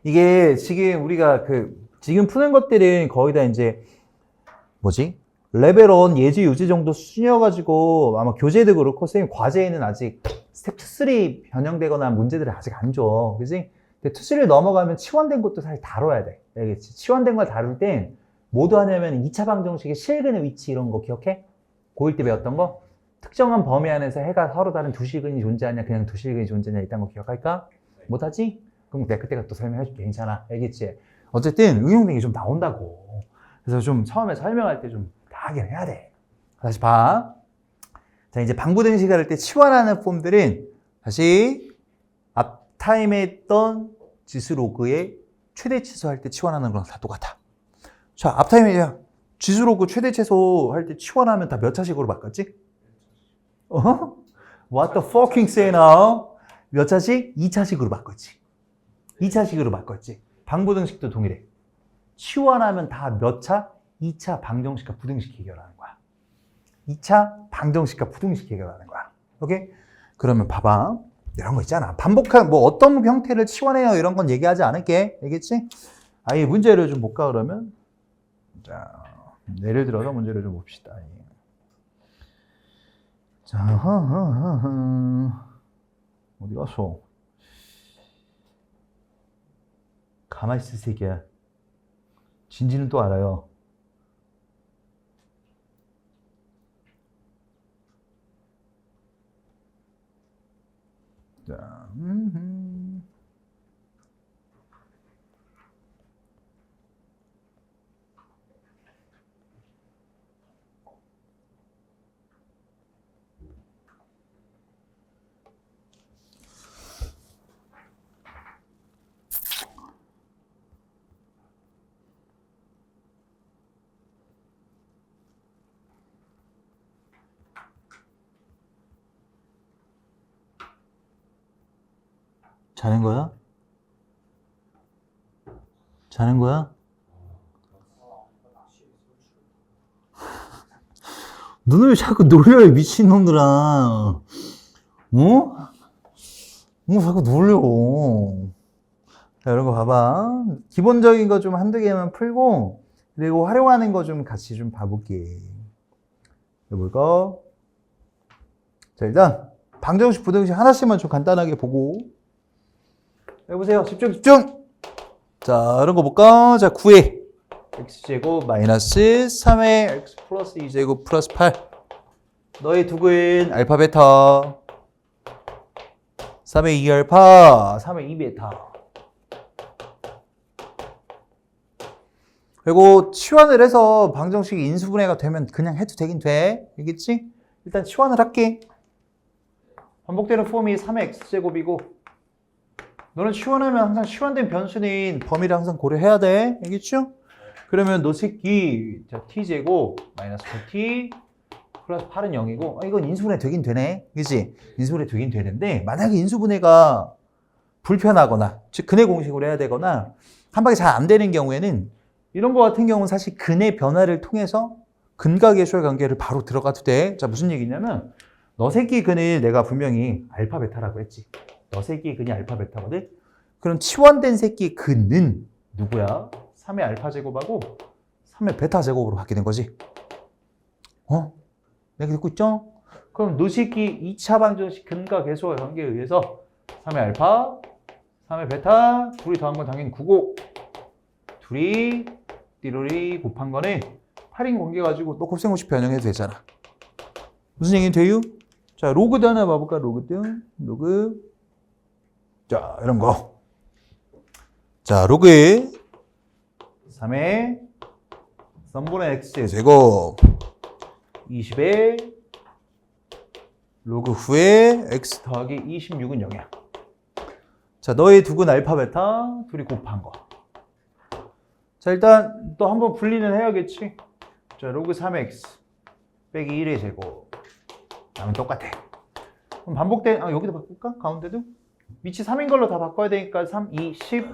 이게 지금 우리가 지금 푸는 것들은 거의 다 이제 뭐지? 레벨 1 예제 유제 정도 수준이어가지고 아마 교재도 그렇고 선생님 과제에는 아직 스텝 2, 3 변형되거나 문제들을 아직 안 줘. 그지? 근데 2, 3를 넘어가면 치환된 것도 사실 다뤄야 돼. 알겠지? 치환된 걸 다룰 땐 뭐도 하냐면 2차 방정식의 실근의 위치 이런 거 기억해? 고1 때 배웠던 거? 특정한 범위 안에서 해가 서로 다른 두 실근이 존재하냐 그냥 두 실근이 존재하냐 이딴 거 기억할까? 못하지? 그럼 내가 그때가 또 설명해줄게. 괜찮아. 알겠지? 어쨌든 응용된 게 좀 나온다고. 그래서 좀 처음에 설명할 때 좀 다 하긴 해야 돼. 다시 봐. 자, 이제 방부등식을 할 때 치환하는 폼들은 다시 앞 타임에 했던 지수로그의 최대 최소 할 때 치환하는 거랑 다 똑같아. 자, 앞 타임에 지수로그 최대 최소 할 때 치환하면 다 몇 차식으로 바꿨지? What the fucking say now? 몇 차식? 2차식으로 바꿨지. 2차식으로 바꿨지. 방부등식도 동일해. 치환하면 다 몇 차? 2차 방정식과 부등식 해결하는 거야. 2차 방정식과 부등식 해결하는 거야. 오케이? 그러면 봐봐. 이런 거 있잖아. 반복한 뭐 어떤 형태를 치환해요 이런 건 얘기하지 않을게. 알겠지? 아예 문제를 좀 볼까 그러면? 자, 예를 들어서 문제를 좀 봅시다. 자, 어디 갔어? 가만히 있을 새끼야. 진지는 또 알아요. 자, 자는 거야? 자는 거야? 너는 왜 자꾸 놀려, 이 미친놈들아. 어? 자꾸 놀려. 자, 이런 거 봐봐. 기본적인 거 좀 한두 개만 풀고, 그리고 활용하는 거 좀 같이 좀 봐볼게. 해볼까? 자, 일단, 방정식, 부등식 하나씩만 좀 간단하게 보고. 해보세요. 집중, 집중! 자, 이런 거 볼까? 자, 9에 x제곱 마이너스 3의 x 플러스 2제곱 플러스 8. 너의 두근 알파 베타. 3의 2알파, 3의 2베타. 그리고 치환을 해서 방정식이 인수분해가 되면 그냥 해도 되긴 돼. 알겠지? 일단 치환을 할게. 반복되는 폼이 3의 x제곱이고, 너는 치환하면 항상 치환된 변수인 범위를 항상 고려해야 돼. 알겠죠? 그러면 너 새끼, 자, t제곱 마이너스 9t 플러스 8은 0이고, 이건 인수분해 되긴 되네. 그치? 인수분해 되긴 되는데, 만약에 인수분해가 불편하거나, 즉, 근해 공식으로 해야 되거나, 한 방에 잘 안 되는 경우에는, 이런 거 같은 경우는 사실 근의 변화를 통해서 근각의수의 관계를 바로 들어가도 돼. 자, 무슨 얘기냐면, 너 새끼 근을 내가 분명히 알파 베타라고 했지. 너 새끼 근이 알파 베타거든? 그럼 치환된 새끼 근은 누구야? 3의 알파 제곱하고 3의 베타 제곱으로 바뀌는 거지. 내가 듣고 있죠? 그럼 너 새끼 2차 방정식 근과 계수의 관계에 의해서 3의 알파, 3의 베타, 둘이 더한 건 당연히 9고, 둘이 띠로리 곱한 거는 8인 관계 가지고 또 곱셈공식 변형해도 되잖아. 무슨 얘기는 돼요? 자, 로그도 하나 봐볼까? 로그. 자, 이런 거. 자, 로그 3의 3분의 x의 제곱 20의 로그 후에 x 더하기 26은 0이야. 자, 너의 두근 알파 베타 둘이 곱한 거. 자, 일단 또 한번 분리는 해야겠지. 자, 로그 3x 빼기 1의 제곱. 다음은 똑같아. 그럼 반복된, 여기도 바꿀까? 가운데도? 위치 3인 걸로 다 바꿔야 되니까 3, 2, 10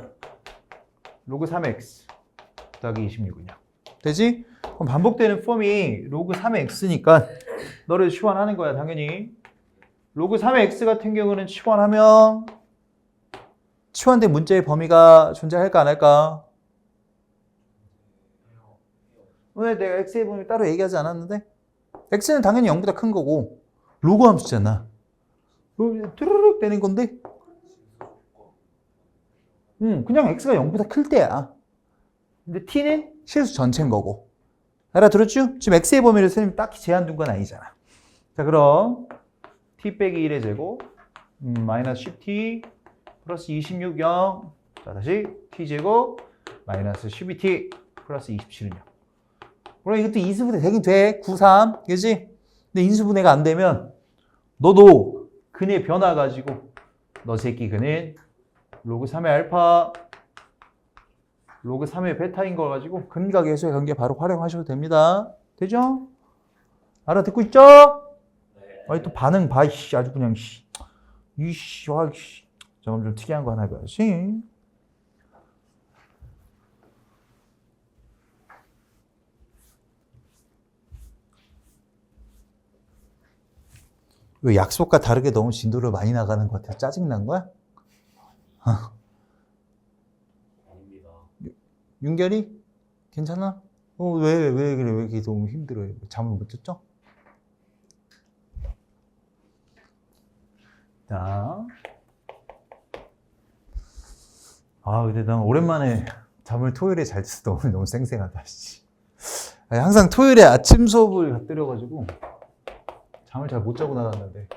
로그 3x 더하기 26은요. 되지? 그럼 반복되는 폼이 로그 3의 x니까 너를 치환하는 거야, 당연히. 로그 3의 x 같은 경우는 치환하면 치환된 문자의 범위가 존재할까 안 할까? 왜 내가 x의 범위 따로 얘기하지 않았는데? x는 당연히 0보다 큰 거고 로그 함수잖아. 뚜루룩 되는 건데? 그냥 x가 0보다 클 때야. 근데 t는 실수 전체인 거고. 알아들었죠? 지금 x의 범위를 선생님이 딱히 제한 둔 건 아니잖아. 자, 그럼 t 빼기 1의 제곱 마이너스 10t 플러스 26, 0. 자, 다시 t제곱 마이너스 12t 플러스 27은 0. 물론 이것도 인수분해 되긴 돼. 9, 3. 그지? 근데 인수분해가 안 되면 너도 근의 변화 가지고 너 새끼 근은 로그 3의 알파 로그 3의 베타인 거 가지고 근과 계수의 관계 바로 활용하셔도 됩니다. 되죠? 알아듣고 있죠? 네. 아니 또 반응 봐. 씨, 아주 그냥 이씨 와 씨. 저건 좀 특이한 거 하나 해봐야지. 왜 약속과 다르게 너무 진도를 많이 나가는 것 같아? 짜증난 거야? 아닙니다. 윤결이? 괜찮아? 왜 그래? 왜 이렇게 너무 힘들어요? 잠을 못 잤죠? 자. 근데 난 오랜만에 잠을 토요일에 잘 자서 너무 쌩쌩하다, 씨. 아니, 항상 토요일에 아침 수업을 갖들여가지고 잠을 잘 못 자고 나갔는데.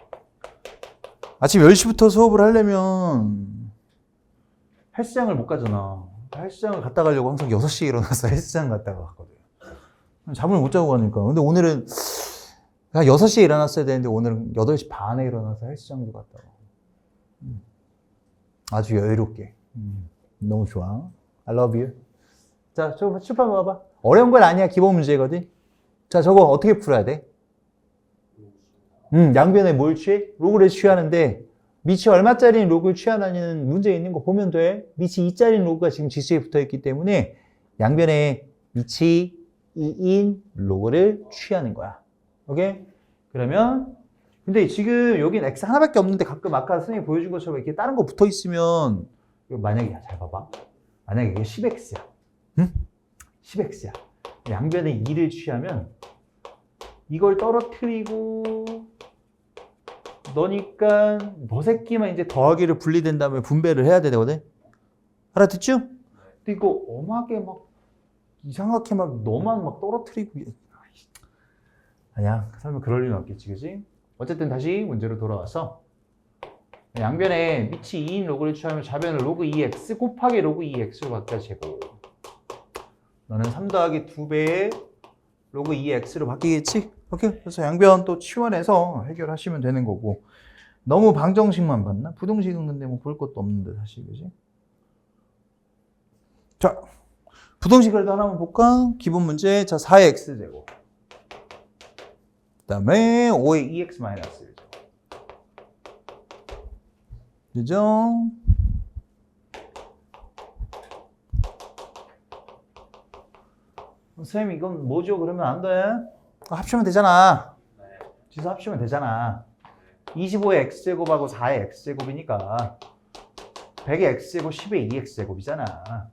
아침 10시부터 수업을 하려면 헬스장을 못 가잖아. 헬스장을 갔다 가려고 항상 6시에 일어나서 헬스장 갔다가 갔거든. 잠을 못 자고 가니까. 근데 오늘은 한 6시에 일어났어야 되는데 오늘은 8시 반에 일어나서 헬스장도 갔다가. 아주 여유롭게. 너무 좋아. I love you. 자, 저거 출판 봐봐. 어려운 건 아니야. 기본 문제거든. 자, 저거 어떻게 풀어야 돼? 양변에 뭘 취해? 로그를 취하는데 밑이 얼마짜리 로그를 취하다는 문제 있는 거 보면 돼. 밑이 2짜리 로그가 지금 지수에 붙어있기 때문에 양변에 밑이 2인 로그를 취하는 거야. 오케이? 그러면 근데 지금 여긴 x 하나밖에 없는데 가끔 아까 선생님이 보여준 것처럼 이렇게 다른 거 붙어 있으면 만약에 잘 봐봐. 만약에 이게 10x야. 응? 10x야. 양변에 2를 취하면 이걸 떨어뜨리고 너니까 너 새끼만 이제 더하기를 분리된 다음에 분배를 해야 되거든. 알아듣죠? 근데 이거 엄하게 막 이상하게 막 너만 막 떨어뜨리고 아니야. 설마 그럴 리는 없겠지, 그지? 어쨌든 다시 문제로 돌아와서 양변에 밑이 2인 로그를 취하면 좌변을 로그 2x 곱하기 로그 2x로 바뀌어 제곱. 너는 3 더하기 2배의 로그 2x로 바뀌겠지? 오케이? 그래서 양변 또 치환해서 해결하시면 되는 거고. 너무 방정식만 봤나? 부등식은 근데 뭐 볼 것도 없는데 사실, 그지? 자, 부등식을 하나 한번 볼까? 기본 문제. 자, 4의 x제곱. 그 다음에 5의 2x 마이너스 1제곱. 그죠? 선생님 이건 뭐죠? 그러면 안 돼? 합치면 되잖아. 지수 합치면 되잖아. 25의 x제곱하고 4의 x제곱이니까 100의 x제곱 10의 2x제곱이잖아.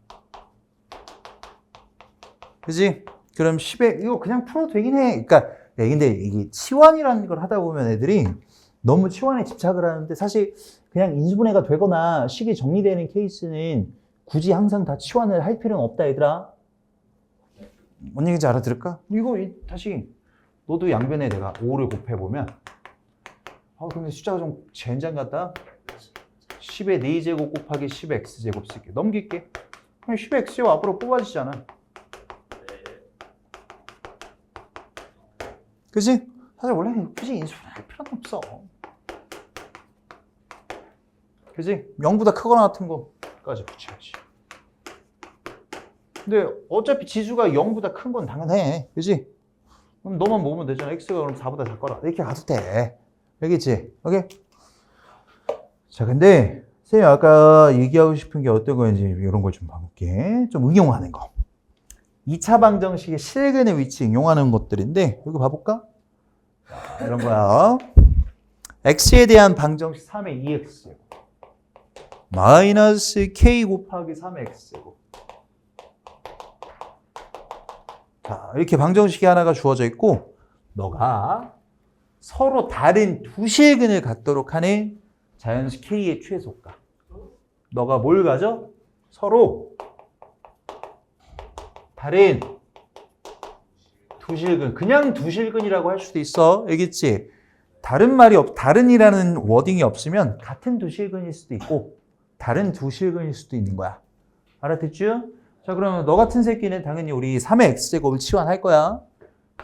그지? 그럼 10의 이거 그냥 풀어도 되긴 해. 그러니까 근데 이게 치환이라는 걸 하다 보면 애들이 너무 치환에 집착을 하는데 사실 그냥 인수분해가 되거나 식이 정리되는 케이스는 굳이 항상 다 치환을 할 필요는 없다, 얘들아. 뭔 얘기인지 알아들을까? 이거 다시 너도 양변에 내가 5를 곱해보면 근데 숫자가 좀 젠장 같다. 10의 4제곱 곱하기 10의 x제곱 쓸게. 넘길게. 그냥 10의 x제곱 앞으로 뽑아지잖아. 그치? 사실 원래 굳이 인수분해 할 필요는 없어. 그치? 0보다 크거나 같은 거까지 붙여야지. 근데 어차피 지수가 0보다 큰 건 당연해. 그치? 그럼 너만 모으면 되잖아. x가 그럼 4보다 작거라. 이렇게 가도 돼. 알겠지? 오케이? 자, 근데 선생님 아까 얘기하고 싶은 게 어떤 거인지 이런 걸 좀 봐볼게. 좀 응용하는 거. 2차 방정식의 실근의 위치 응용하는 것들인데 여기 봐볼까? 자, 이런 거야. x에 대한 방정식 3의 2x제곱 마이너스 k 곱하기 3의 x제곱. 자, 이렇게 방정식이 하나가 주어져 있고 너가 서로 다른 두 실근을 갖도록 하는 자연수 k의 최소값. 너가 뭘 가져? 서로 다른 두 실근. 그냥 두 실근이라고 할 수도 있어. 알겠지? 다른 말이 다른이라는 워딩이 없으면 같은 두 실근일 수도 있고 다른 두 실근일 수도 있는 거야. 알아듣죠? 자, 그러면 너 같은 새끼는 당연히 우리 3의 x제곱을 치환할 거야.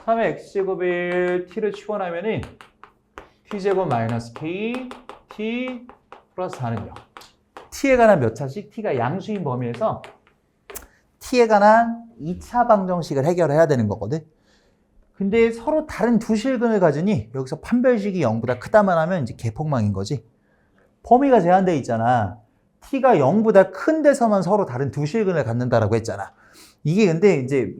3의 x제곱을 t를 치환하면은 t제곱 마이너스 k, t 플러스 4는 0. t에 관한 몇 차씩? t가 양수인 범위에서 t에 관한 2차 방정식을 해결해야 되는 거거든. 근데 서로 다른 두 실근을 가지니 여기서 판별식이 0보다 크다만 하면 이제 개폭망인 거지. 범위가 제한되어 있잖아. t가 0보다 큰 데서만 서로 다른 두 실근을 갖는다라고 했잖아. 이게 근데 이제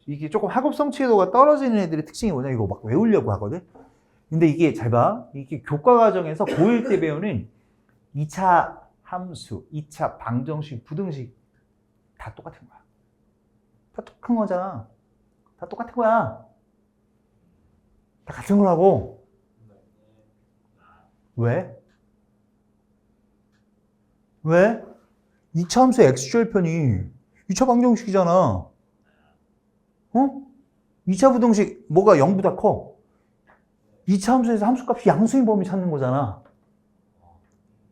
이게 조금 학업 성취도가 떨어지는 애들의 특징이 뭐냐, 이거 막 외우려고 하거든. 근데 이게 잘 봐. 이게 교과 과정에서 고1 때 배우는 2차 함수, 2차 방정식, 부등식 다 똑같은 거야. 다 똑같은 거잖아. 다 똑같은 거야. 다 같은 거라고. 왜? 왜? 2차 함수의 x절편이 2차 방정식이잖아. 어? 2차 부등식 뭐가 0보다 커? 2차 함수에서 함수값이 양수인 범위 찾는 거잖아.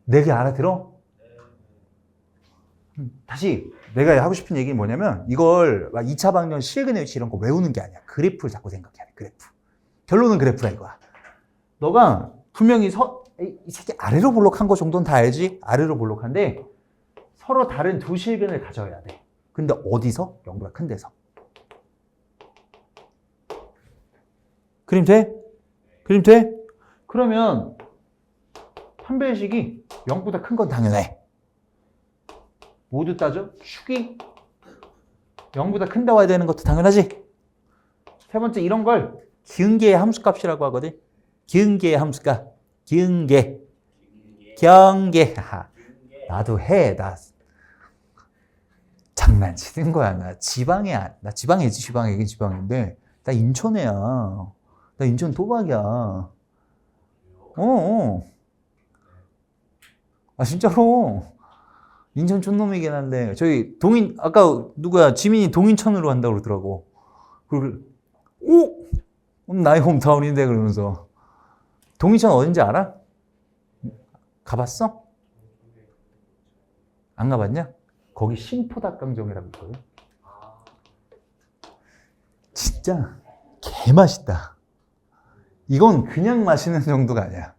내 게 알아들어? 다시 내가 하고 싶은 얘기는 뭐냐면 이걸 2차 방정식 실근의 위치 이런 거 외우는 게 아니야. 그래프를 자꾸 생각해야 돼. 그래프. 결론은 그래프라 이거야. 너가 분명히 이 새끼 아래로 볼록한 거 정도는 다 알지? 아래로 볼록한데 서로 다른 두 실근을 가져야 돼. 근데 어디서? 0보다 큰 데서. 그림 돼? 그림 돼? 그러면 판별식이 0보다 큰 건 당연해. 모두 따져? 축이 0보다 큰 데 와야 되는 것도 당연하지? 세 번째, 이런 걸 기응계의 함수값이라고 하거든. 기응계의 함수값. 기응계. 경계. 나도 해. 나 장난치는 거야. 나 지방이지. 이게 지방인데 나 인천애야. 나 인천 또박이야. 아 진짜로. 인천 촌놈이긴 한데 저희 동인 아까 누구야 지민이 동인천으로 간다고 그러더라고. 그리고 나의 홈타운인데 그러면서 동인천 어딘지 알아? 가봤어? 안 가봤냐? 거기 신포닭강정이라고 있거든. 진짜 개맛있다. 이건 그냥 마시는 정도가 아니야.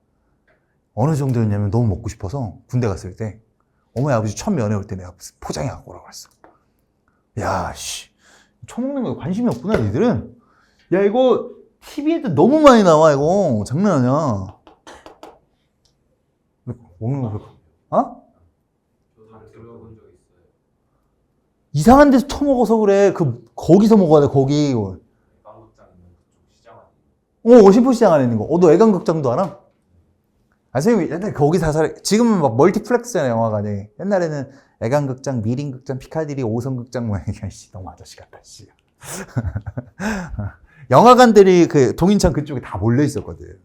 어느 정도였냐면 너무 먹고 싶어서 군대 갔을 때 어머니 아버지 첫 면회 올 때 내가 포장해 갖고 오라고 했어. 야, 씨. 처먹는 거에 관심이 없구나, 니들은. 야, 이거 TV에도 너무 많이 나와, 이거. 장난 아니야. 먹는 거 그렇고. 어? 저도 들어본 적 있어요. 이상한 데서 처먹어서 그래. 거기서 먹어야 돼, 거기. 애간극장 있는 그쪽 시장 아니에요? 신포시장 안에 있는 거. 너 애간극장도 알아? 선생님이 옛날에 거기 지금은 막 멀티플렉스잖아, 영화관이. 옛날에는 애간극장, 미림극장, 피카디리, 5성극장 뭐, 너무 아저씨 같다, 씨. 영화관들이 동인천 그쪽에 다 몰려 있었거든.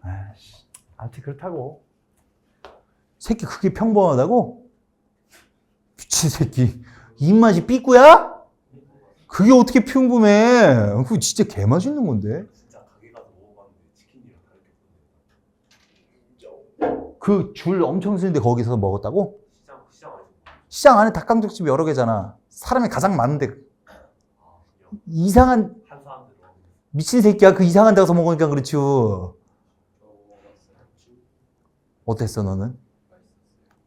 아씨, 아무튼 그렇다고. 새끼 그게 평범하다고? 미친 새끼. 입맛이 삐꾸야? 그게 어떻게 평범해? 그거 진짜 개맛있는 건데. 그 줄 엄청 쓰는데 거기서 먹었다고? 시장 안에 닭강정집 여러 개잖아. 사람이 가장 많은데 이상한 미친 새끼야. 그 이상한 데 가서 먹으니까 그렇지. 어땠어 너는?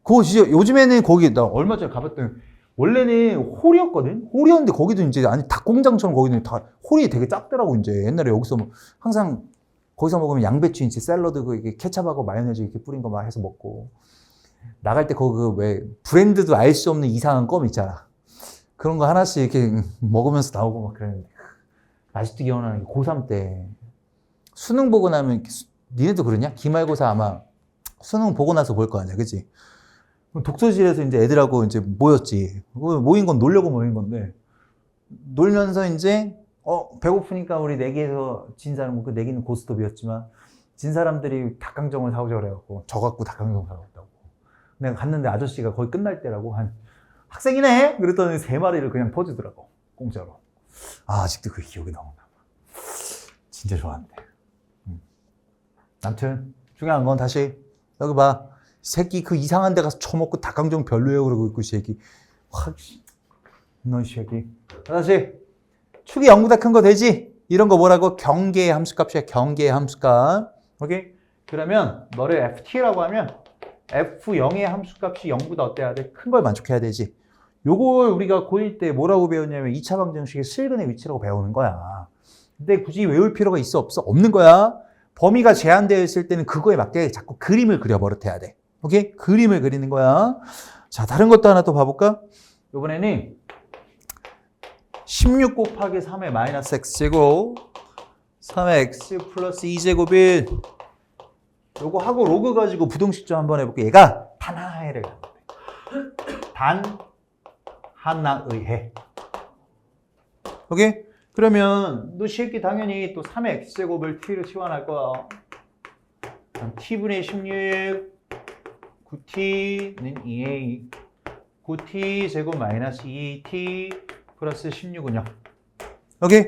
그거 진짜 요즘에는 거기 나 얼마 전에 가봤더니 원래는 홀이었거든? 홀이었는데 거기도 이제 아니 닭공장처럼 거기는 다 홀이 되게 작더라고 이제. 옛날에 여기서 뭐 항상 거기서 먹으면 양배추 인치 샐러드 이게 케찹하고 마요네즈 이렇게 뿌린 거 막 해서 먹고 나갈 때 거기 왜 브랜드도 알 수 없는 이상한 껌 있잖아. 그런 거 하나씩 이렇게 먹으면서 나오고 막 그랬는데 아직도 기억나는 게 고3 때 수능 보고 나면 니네도 그러냐? 기말고사 아마 수능 보고 나서 볼 거 아니야, 그치? 독서실에서 이제 애들하고 이제 모였지. 모인 건 놀려고 모인 건데 놀면서 이제 배고프니까 우리 내기에서 진 사람, 그 내기는 고스톱이었지만 진 사람들이 닭강정을 사오자 그래갖고 저 갖고 닭강정 사왔다고. 내가 갔는데 아저씨가 거의 끝날 때라고 한 학생이네? 그랬더니 3마리를 그냥 퍼주더라고. 공짜로. 아직도 그 기억이 너무 남아. 진짜 좋았는데. 아무튼 중요한 건 다시 여기 봐. 새끼 그 이상한 데 가서 처먹고 닭강정 별로예요 그러고 있고 새끼. 확 너 새끼. 다시 축이 0보다 큰 거 되지? 이런 거 뭐라고? 경계의 함수값이야. 경계의 함수값. 오케이? 그러면 너를 FT라고 하면 F0의 함수값이 0보다 어때야 돼? 큰 걸 만족해야 되지. 요걸 우리가 고1 때 뭐라고 배웠냐면 2차 방정식의 실근의 위치라고 배우는 거야. 근데 굳이 외울 필요가 있어? 없어? 없는 거야. 범위가 제한되어 있을 때는 그거에 맞게 자꾸 그림을 그려버릇해야 돼. 오케이? 그림을 그리는 거야. 자, 다른 것도 하나 또 봐볼까? 이번에는 16 곱하기 3의 마이너스 x제곱 3의 x 플러스 2제곱일 요거 하고 로그 가지고 부등식점 한번 해볼게. 얘가 단 하나를 단 하나의 해. 오케이? 그러면 너 새끼 당연히 또 3의 x제곱을 t로 치환할 거야. t분의 16 9t는 2a 9t 제곱 마이너스 2t 플러스 16은요. 오케이?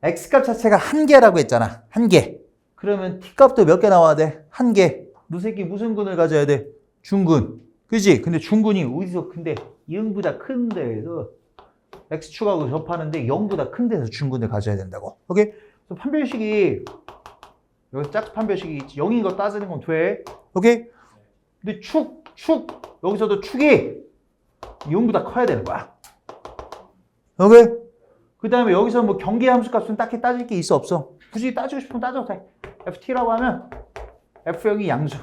x값 자체가 1개라고 했잖아. 1개. 그러면 t값도 몇 개 나와야 돼? 1개. 너 새끼 무슨 근을 가져야 돼? 중근. 그지? 근데 중근이 어디서 큰데? 0보다 큰 데에서 x축하고 접하는데 0보다 큰 데서 중근을 가져야 된다고. 오케이? 그래서 판별식이 여기 짝 판별식이 있지. 0인 거 따지는 건 돼. 오케이? 근데 축 여기서도 축이 0보다 커야 되는 거야. 오케이? 그 다음에 여기서 뭐 경계 함수값은 딱히 따질 게 있어 없어? 굳이 따지고 싶으면 따져도 돼. ft라고 하면 f0이 양수.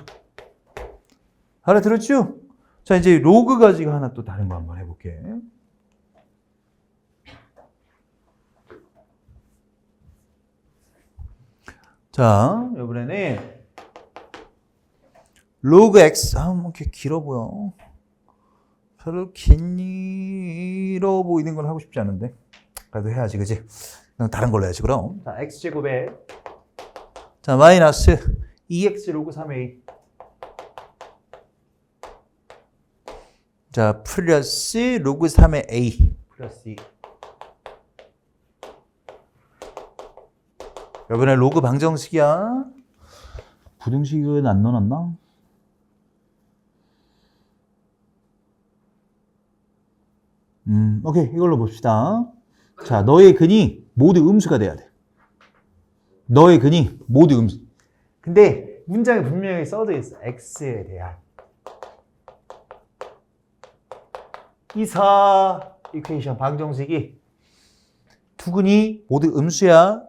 알아들었죠? 자, 이제 로그 가지고 하나 또 다른 거 한번 해볼게. 자, 이번에는 로그 x 뭐 이렇게 길어 보여. 별로 길어 보이는 걸 하고 싶지 않은데 그래도 해야지, 그지? 그냥 다른 걸로 해야지. 그럼 자, x제곱에 자 마이너스 2x 로그 3a 자 플러스 로그 3의 a 플러스 2. 이번에 로그 방정식이야. 부등식은 안 넣어놨나? 오케이. 이걸로 봅시다. 자, 너의 근이 모두 음수가 돼야 돼. 너의 근이 모두 음수. 근데 문장에 분명히 써져 있어. x에 대한. 이사 이퀘이션 방정식이 두 근이 모두 음수야.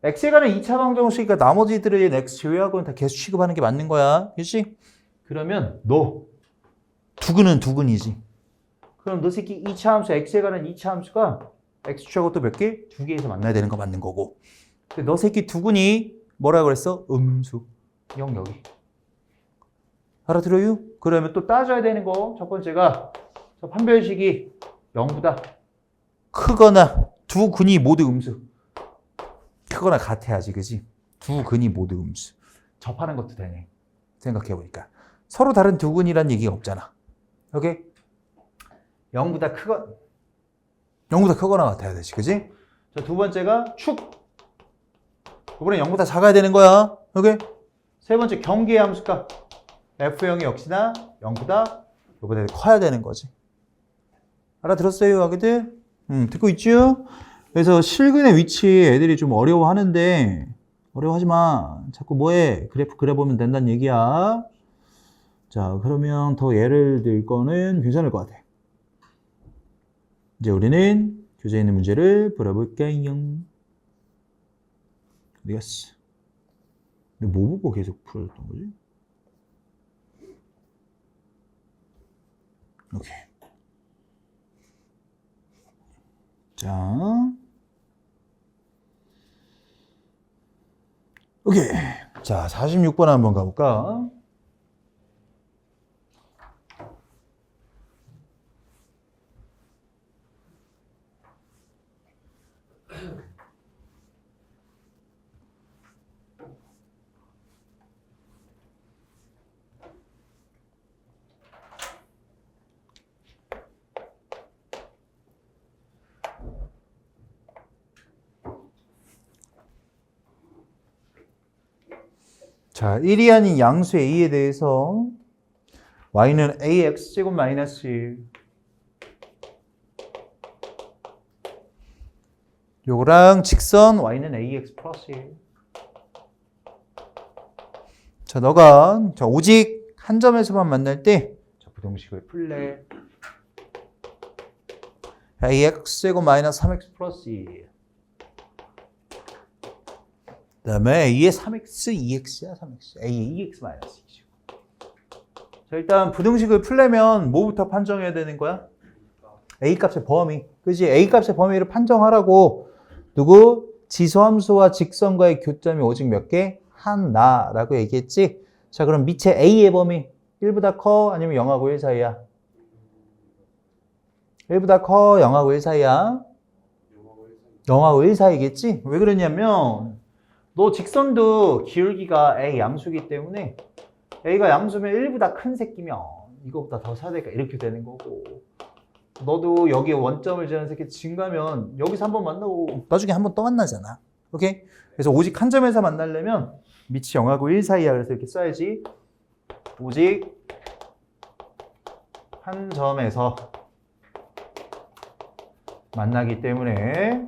x에 관한 2차 방정식이니까 나머지들의 x 제외하고는 다 계수 취급하는 게 맞는 거야. 그렇지? 그러면 너 두 근은 두 근이지. 그럼 너 새끼 2차 함수, x에 관한 2차 함수가 x축하고 또 몇 개? 두 개에서 만나야 되는 거 맞는 거고. 근데 너 새끼 두 근이 뭐라고 그랬어? 음수. 0 여기. 알아들어요? 그러면 또 따져야 되는 거. 첫 번째가 저 판별식이 0보다 크거나 두 근이 모두 음수. 크거나 같아야지, 그지? 두 근이 모두 음수. 접하는 것도 되네. 생각해보니까. 서로 다른 두 근이란 얘기가 없잖아. 오케이? 0보다 크거나 같아야 되지, 그지? 자, 두 번째가 축. 이번엔 0보다 작아야 되는 거야. 오케이? 세 번째 경계의 함수가 F0이 역시나 0보다 이거보다 커야 되는 거지. 알아들었어요, 아기들? 듣고 있죠? 그래서 실근의 위치 애들이 좀 어려워하는데 어려워하지 마. 자꾸 뭐해? 그래프 그려보면 된다는 얘기야. 자, 그러면 더 예를 들 거는 괜찮을 것 같아. 이제 우리는 교재에 있는 문제를 풀어볼게요. 어디 갔어? 근데 뭐 보고 계속 풀었던 거지? 오케이. 자. 오케이. 자, 46번 한번 가볼까? 자, 1이 아닌 양수 a에 대해서 y는 ax제곱 마이너스 1 요거랑 직선 y는 ax 플러스 1. 자, 너가 자, 오직 한 점에서만 만날 때 자, 부등식을 풀래. ax제곱 마이너스 3x 플러스 1. 그 다음에 a의 3x, 2x야, 3x. a의 2x 마이너스 2죠. 자, 일단 부등식을 풀려면 뭐부터 판정해야 되는 거야? a 값의 범위. 그지? a 값의 범위를 판정하라고 누구? 지수함수와 직선과의 교점이 오직 몇 개? 하나라고 얘기했지? 자, 그럼 밑에 a의 범위 1보다 커? 아니면 0하고 1 사이야? 1보다 커? 0하고 1 사이야? 0하고 1 사이겠지? 왜 그러냐면 너 직선도 기울기가 a 양수기 때문에 a가 양수면 1보다 큰 새끼면 이거보다 더 사야 되니까 이렇게 되는 거고, 너도 여기에 원점을 지는 새끼 증가면 여기서 한번 만나고 나중에 한 번 또 만나잖아. 오케이? 그래서 오직 한 점에서 만나려면 밑이 0하고 1 사이야. 그래서 이렇게 써야지. 오직 한 점에서 만나기 때문에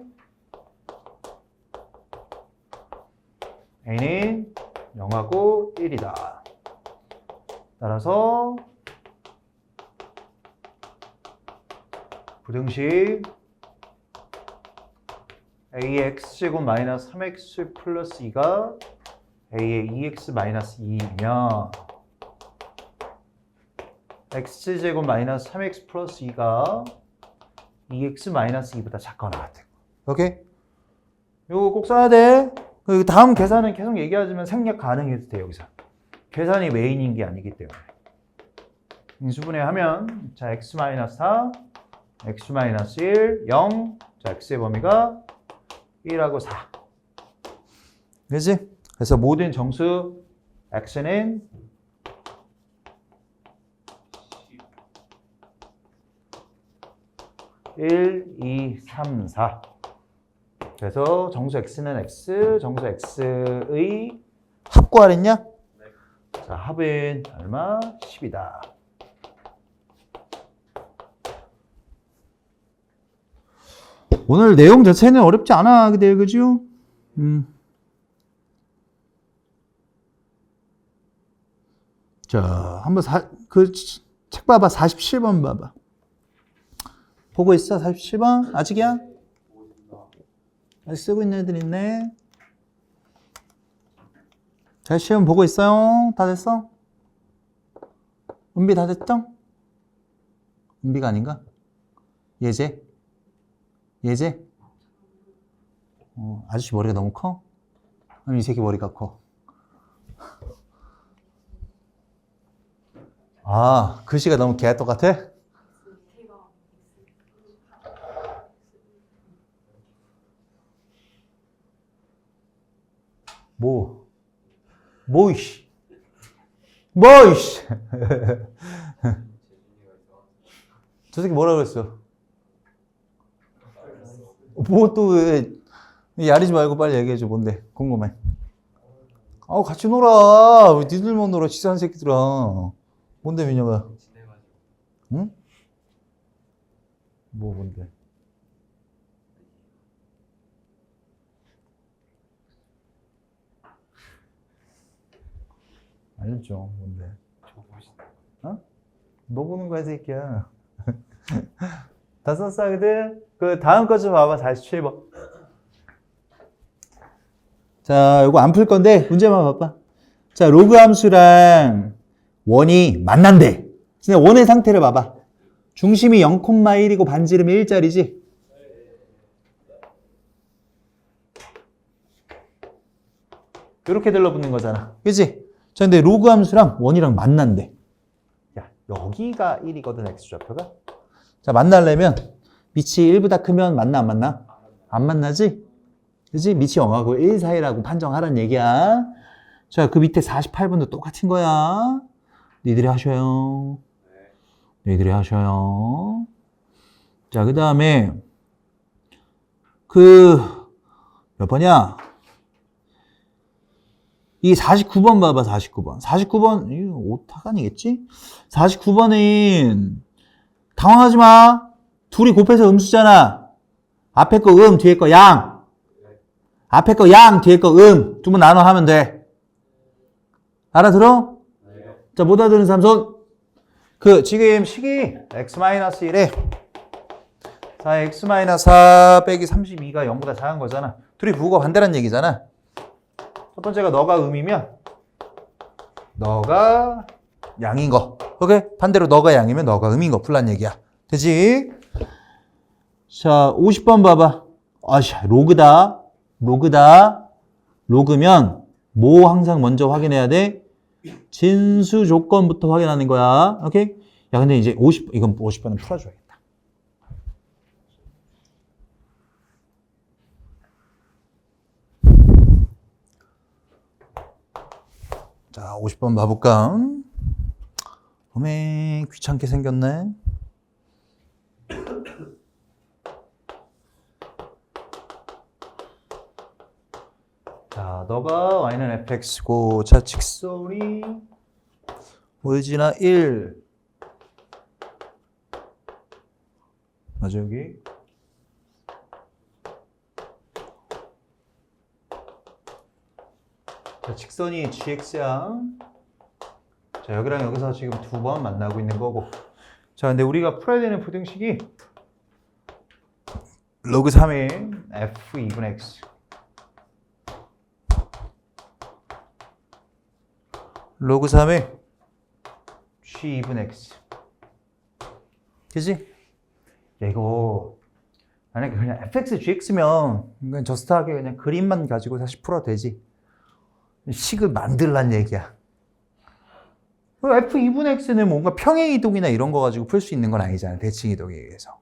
a는 0하고 1이다. 따라서 부등식 ax제곱 마이너스 3x 플러스 2가 a의 2x 마이너스 2이면 x제곱 마이너스 3x 플러스 2가 2x 마이너스 2보다 작거나 같아. 오케이? 요거 꼭 써야 돼. 그리고 다음 계산은 계속 얘기하지만 생략 가능해도 돼, 여기서. 계산이 메인인 게 아니기 때문에. 인수분해하면, 자, x-4, x-1, 0. 자, x의 범위가 1하고 4. 그지? 그래서 모든 정수 x는 1, 2, 3, 4. 그래서 정수 x는 x, 정수 x의 합 구하랬냐? 자, 합은 얼마? 10이다. 오늘 내용 자체는 어렵지 않아, 그죠? 자, 한번 책 봐봐. 47번 봐봐. 보고 있어? 47번? 아직이야? 아직 쓰고 있는 애들 있네. 자, 시험 보고 있어요? 다 됐어? 은비 다 됐죠? 은비가 아닌가? 예제? 예제? 아저씨 머리가 너무 커? 아니면 이 새끼 머리가 커? 아, 글씨가 너무 개 똑같아? 뭐이씨. 저 새끼 뭐라 그랬어? 뭐 또 왜, 야리지 말고 빨리 얘기해줘. 뭔데? 궁금해. 같이 놀아. 왜 니들만 놀아, 치사한 새끼들아. 뭔데, 민혁아? 응? 뭔데? 알려줘, 뭔데? 어? 뭐 보는 거야, 새끼야? 다 썼어, 그들? 그 다음 거 좀 봐봐, 47번. 자, 이거 안 풀 건데, 문제만 봐봐. 자, 로그 함수랑 원이 만난대. 근데 원의 상태를 봐봐. 중심이 0,1이고 반지름이 1짜리지? 이렇게 들러붙는 거잖아. 그치? 자, 근데 로그 함수랑 원이랑 만난대. 야, 여기가 1이거든, x좌표가. 자, 만나려면 밑이 1보다 크면 만나, 안 만나? 안 만나지? 그치? 밑이 0하고 1 사이라고 판정하란 얘기야. 자, 그 밑에 48번도 똑같은 거야. 니들이 하셔요. 니들이 하셔요. 자, 그 다음에 몇 번이야? 이 49번 봐봐, 49번. 49번, 이거 오타가 아니겠지? 49번은 당황하지 마. 둘이 곱해서 음수잖아. 앞에 거 뒤에 거 양. 앞에 거 양, 뒤에 거 두 번 나눠 하면 돼. 알아들어? 네. 자, 못 알아듣는 사람 손. 지금 식이 x-1에 4x-4 빼기 32가 0보다 작은 거잖아. 둘이 부호가 반대란 얘기잖아. 첫 번째가 너가 음이면 너가 양인 거. 오케이? 반대로 너가 양이면 너가 음인 거 풀란 얘기야. 되지? 자, 50번 봐봐. 로그다. 로그면 뭐 항상 먼저 확인해야 돼? 진수 조건부터 확인하는 거야. 오케이? 야, 근데 이제 이건 50번은 풀어줘야겠다. 자, 50번 봐볼까? 어메, 귀찮게 생겼네. 자, 너가 y는 fx고, 자, 직선이 오리지나 1. 맞아, 여기. 자, 직선이 gx야. 자, 여기랑 여기서 지금 두 번 만나고 있는 거고. 자, 근데 우리가 풀어야 되는 부등식이 로그 3의 f 2분 x. 로그 3의 g 2분 x. 그지? 야, 이거 만약에 그냥 fx, gx면 그냥 저스트하게 그냥 그림만 가지고 다시 풀어도 되지. 식을 만들란 얘기야. f2분의 x는 뭔가 평행이동이나 이런 거 가지고 풀 수 있는 건 아니잖아. 대칭이동에 의해서.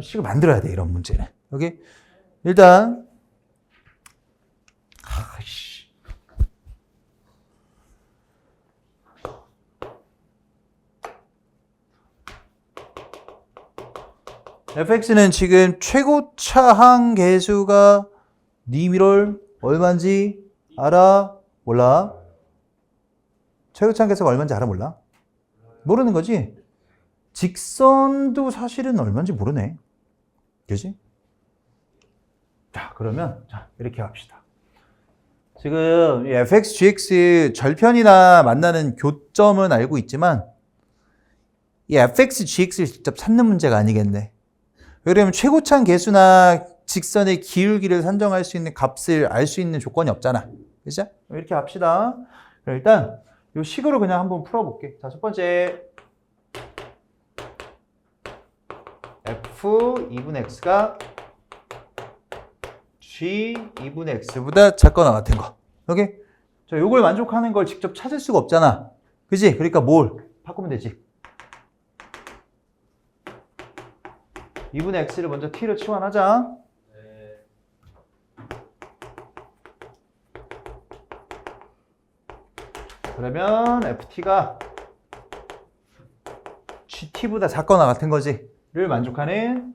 식을 만들어야 돼, 이런 문제는. 여기 일단 fx는 지금 최고차 항계수가 니미롤 얼마인지 알아? 몰라? 최고차 항계수가 얼마인지 알아? 몰라? 모르는 거지? 직선도 사실은 얼마인지 모르네. 그지? 자, 그러면 자, 이렇게 합시다. 지금 이 fx, gx 절편이나 만나는 교점은 알고 있지만 이 fx, gx를 직접 찾는 문제가 아니겠네. 왜냐면 최고차항 계수나 직선의 기울기를 산정할 수 있는 값을 알 수 있는 조건이 없잖아. 그죠? 이렇게 합시다. 그럼 일단 이 식으로 그냥 한번 풀어볼게. 자, 첫 번째 f 2분의 x가 g 2분의 x보다 작거나 같은 거. 여기 자, 요걸 만족하는 걸 직접 찾을 수가 없잖아. 그지? 그러니까 뭘 바꾸면 되지. 2분의 x를 먼저 t로 치환하자. 네. 그러면 ft가 gt보다 작거나 같은 거지. 를 만족하는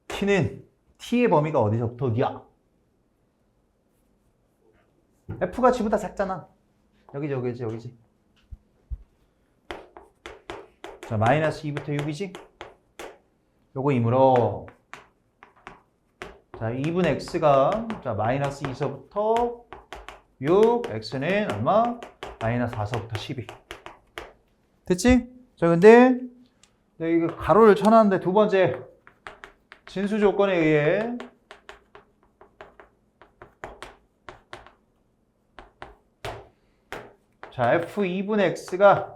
t는 t의 범위가 어디서부터 어디야? f가 g보다 작잖아. 여기지, 여기지, 여기지. 자, 마이너스 2부터 6이지? 요거이므로 자, 2분의 x가 자, 마이너스 2서부터 6, x는 얼마? 마이너스 4서부터 12. 됐지? 자, 근데 이거 가로를 쳐놨는데 두 번째 진수 조건에 의해 자, f2분의 x가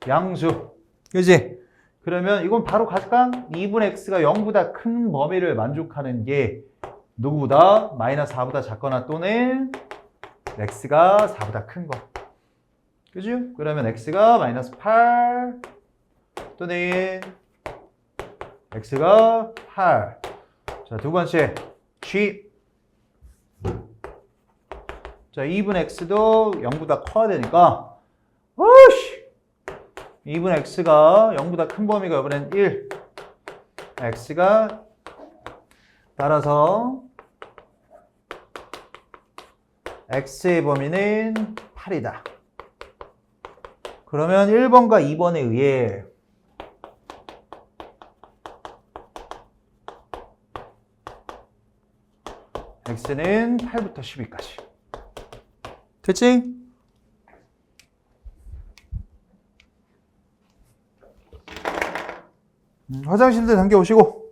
양수. 그지? 그러면 이건 바로 갈까? 2분의 x가 0보다 큰 범위를 만족하는 게 누구보다? 마이너스 4보다 작거나 또는 x가 4보다 큰 거. 그죠? 그러면 x가 마이너스 8 또는 x가 8. 자, 두 번째 g. 자, 2분의 x도 0보다 커야 되니까 오씨! 2분의 x가 0보다 큰 범위가 이번엔 1. x가 따라서 x의 범위는 8이다. 그러면 1번과 2번에 의해 x는 8부터 12까지. 됐지? 화장실들 당겨 오시고.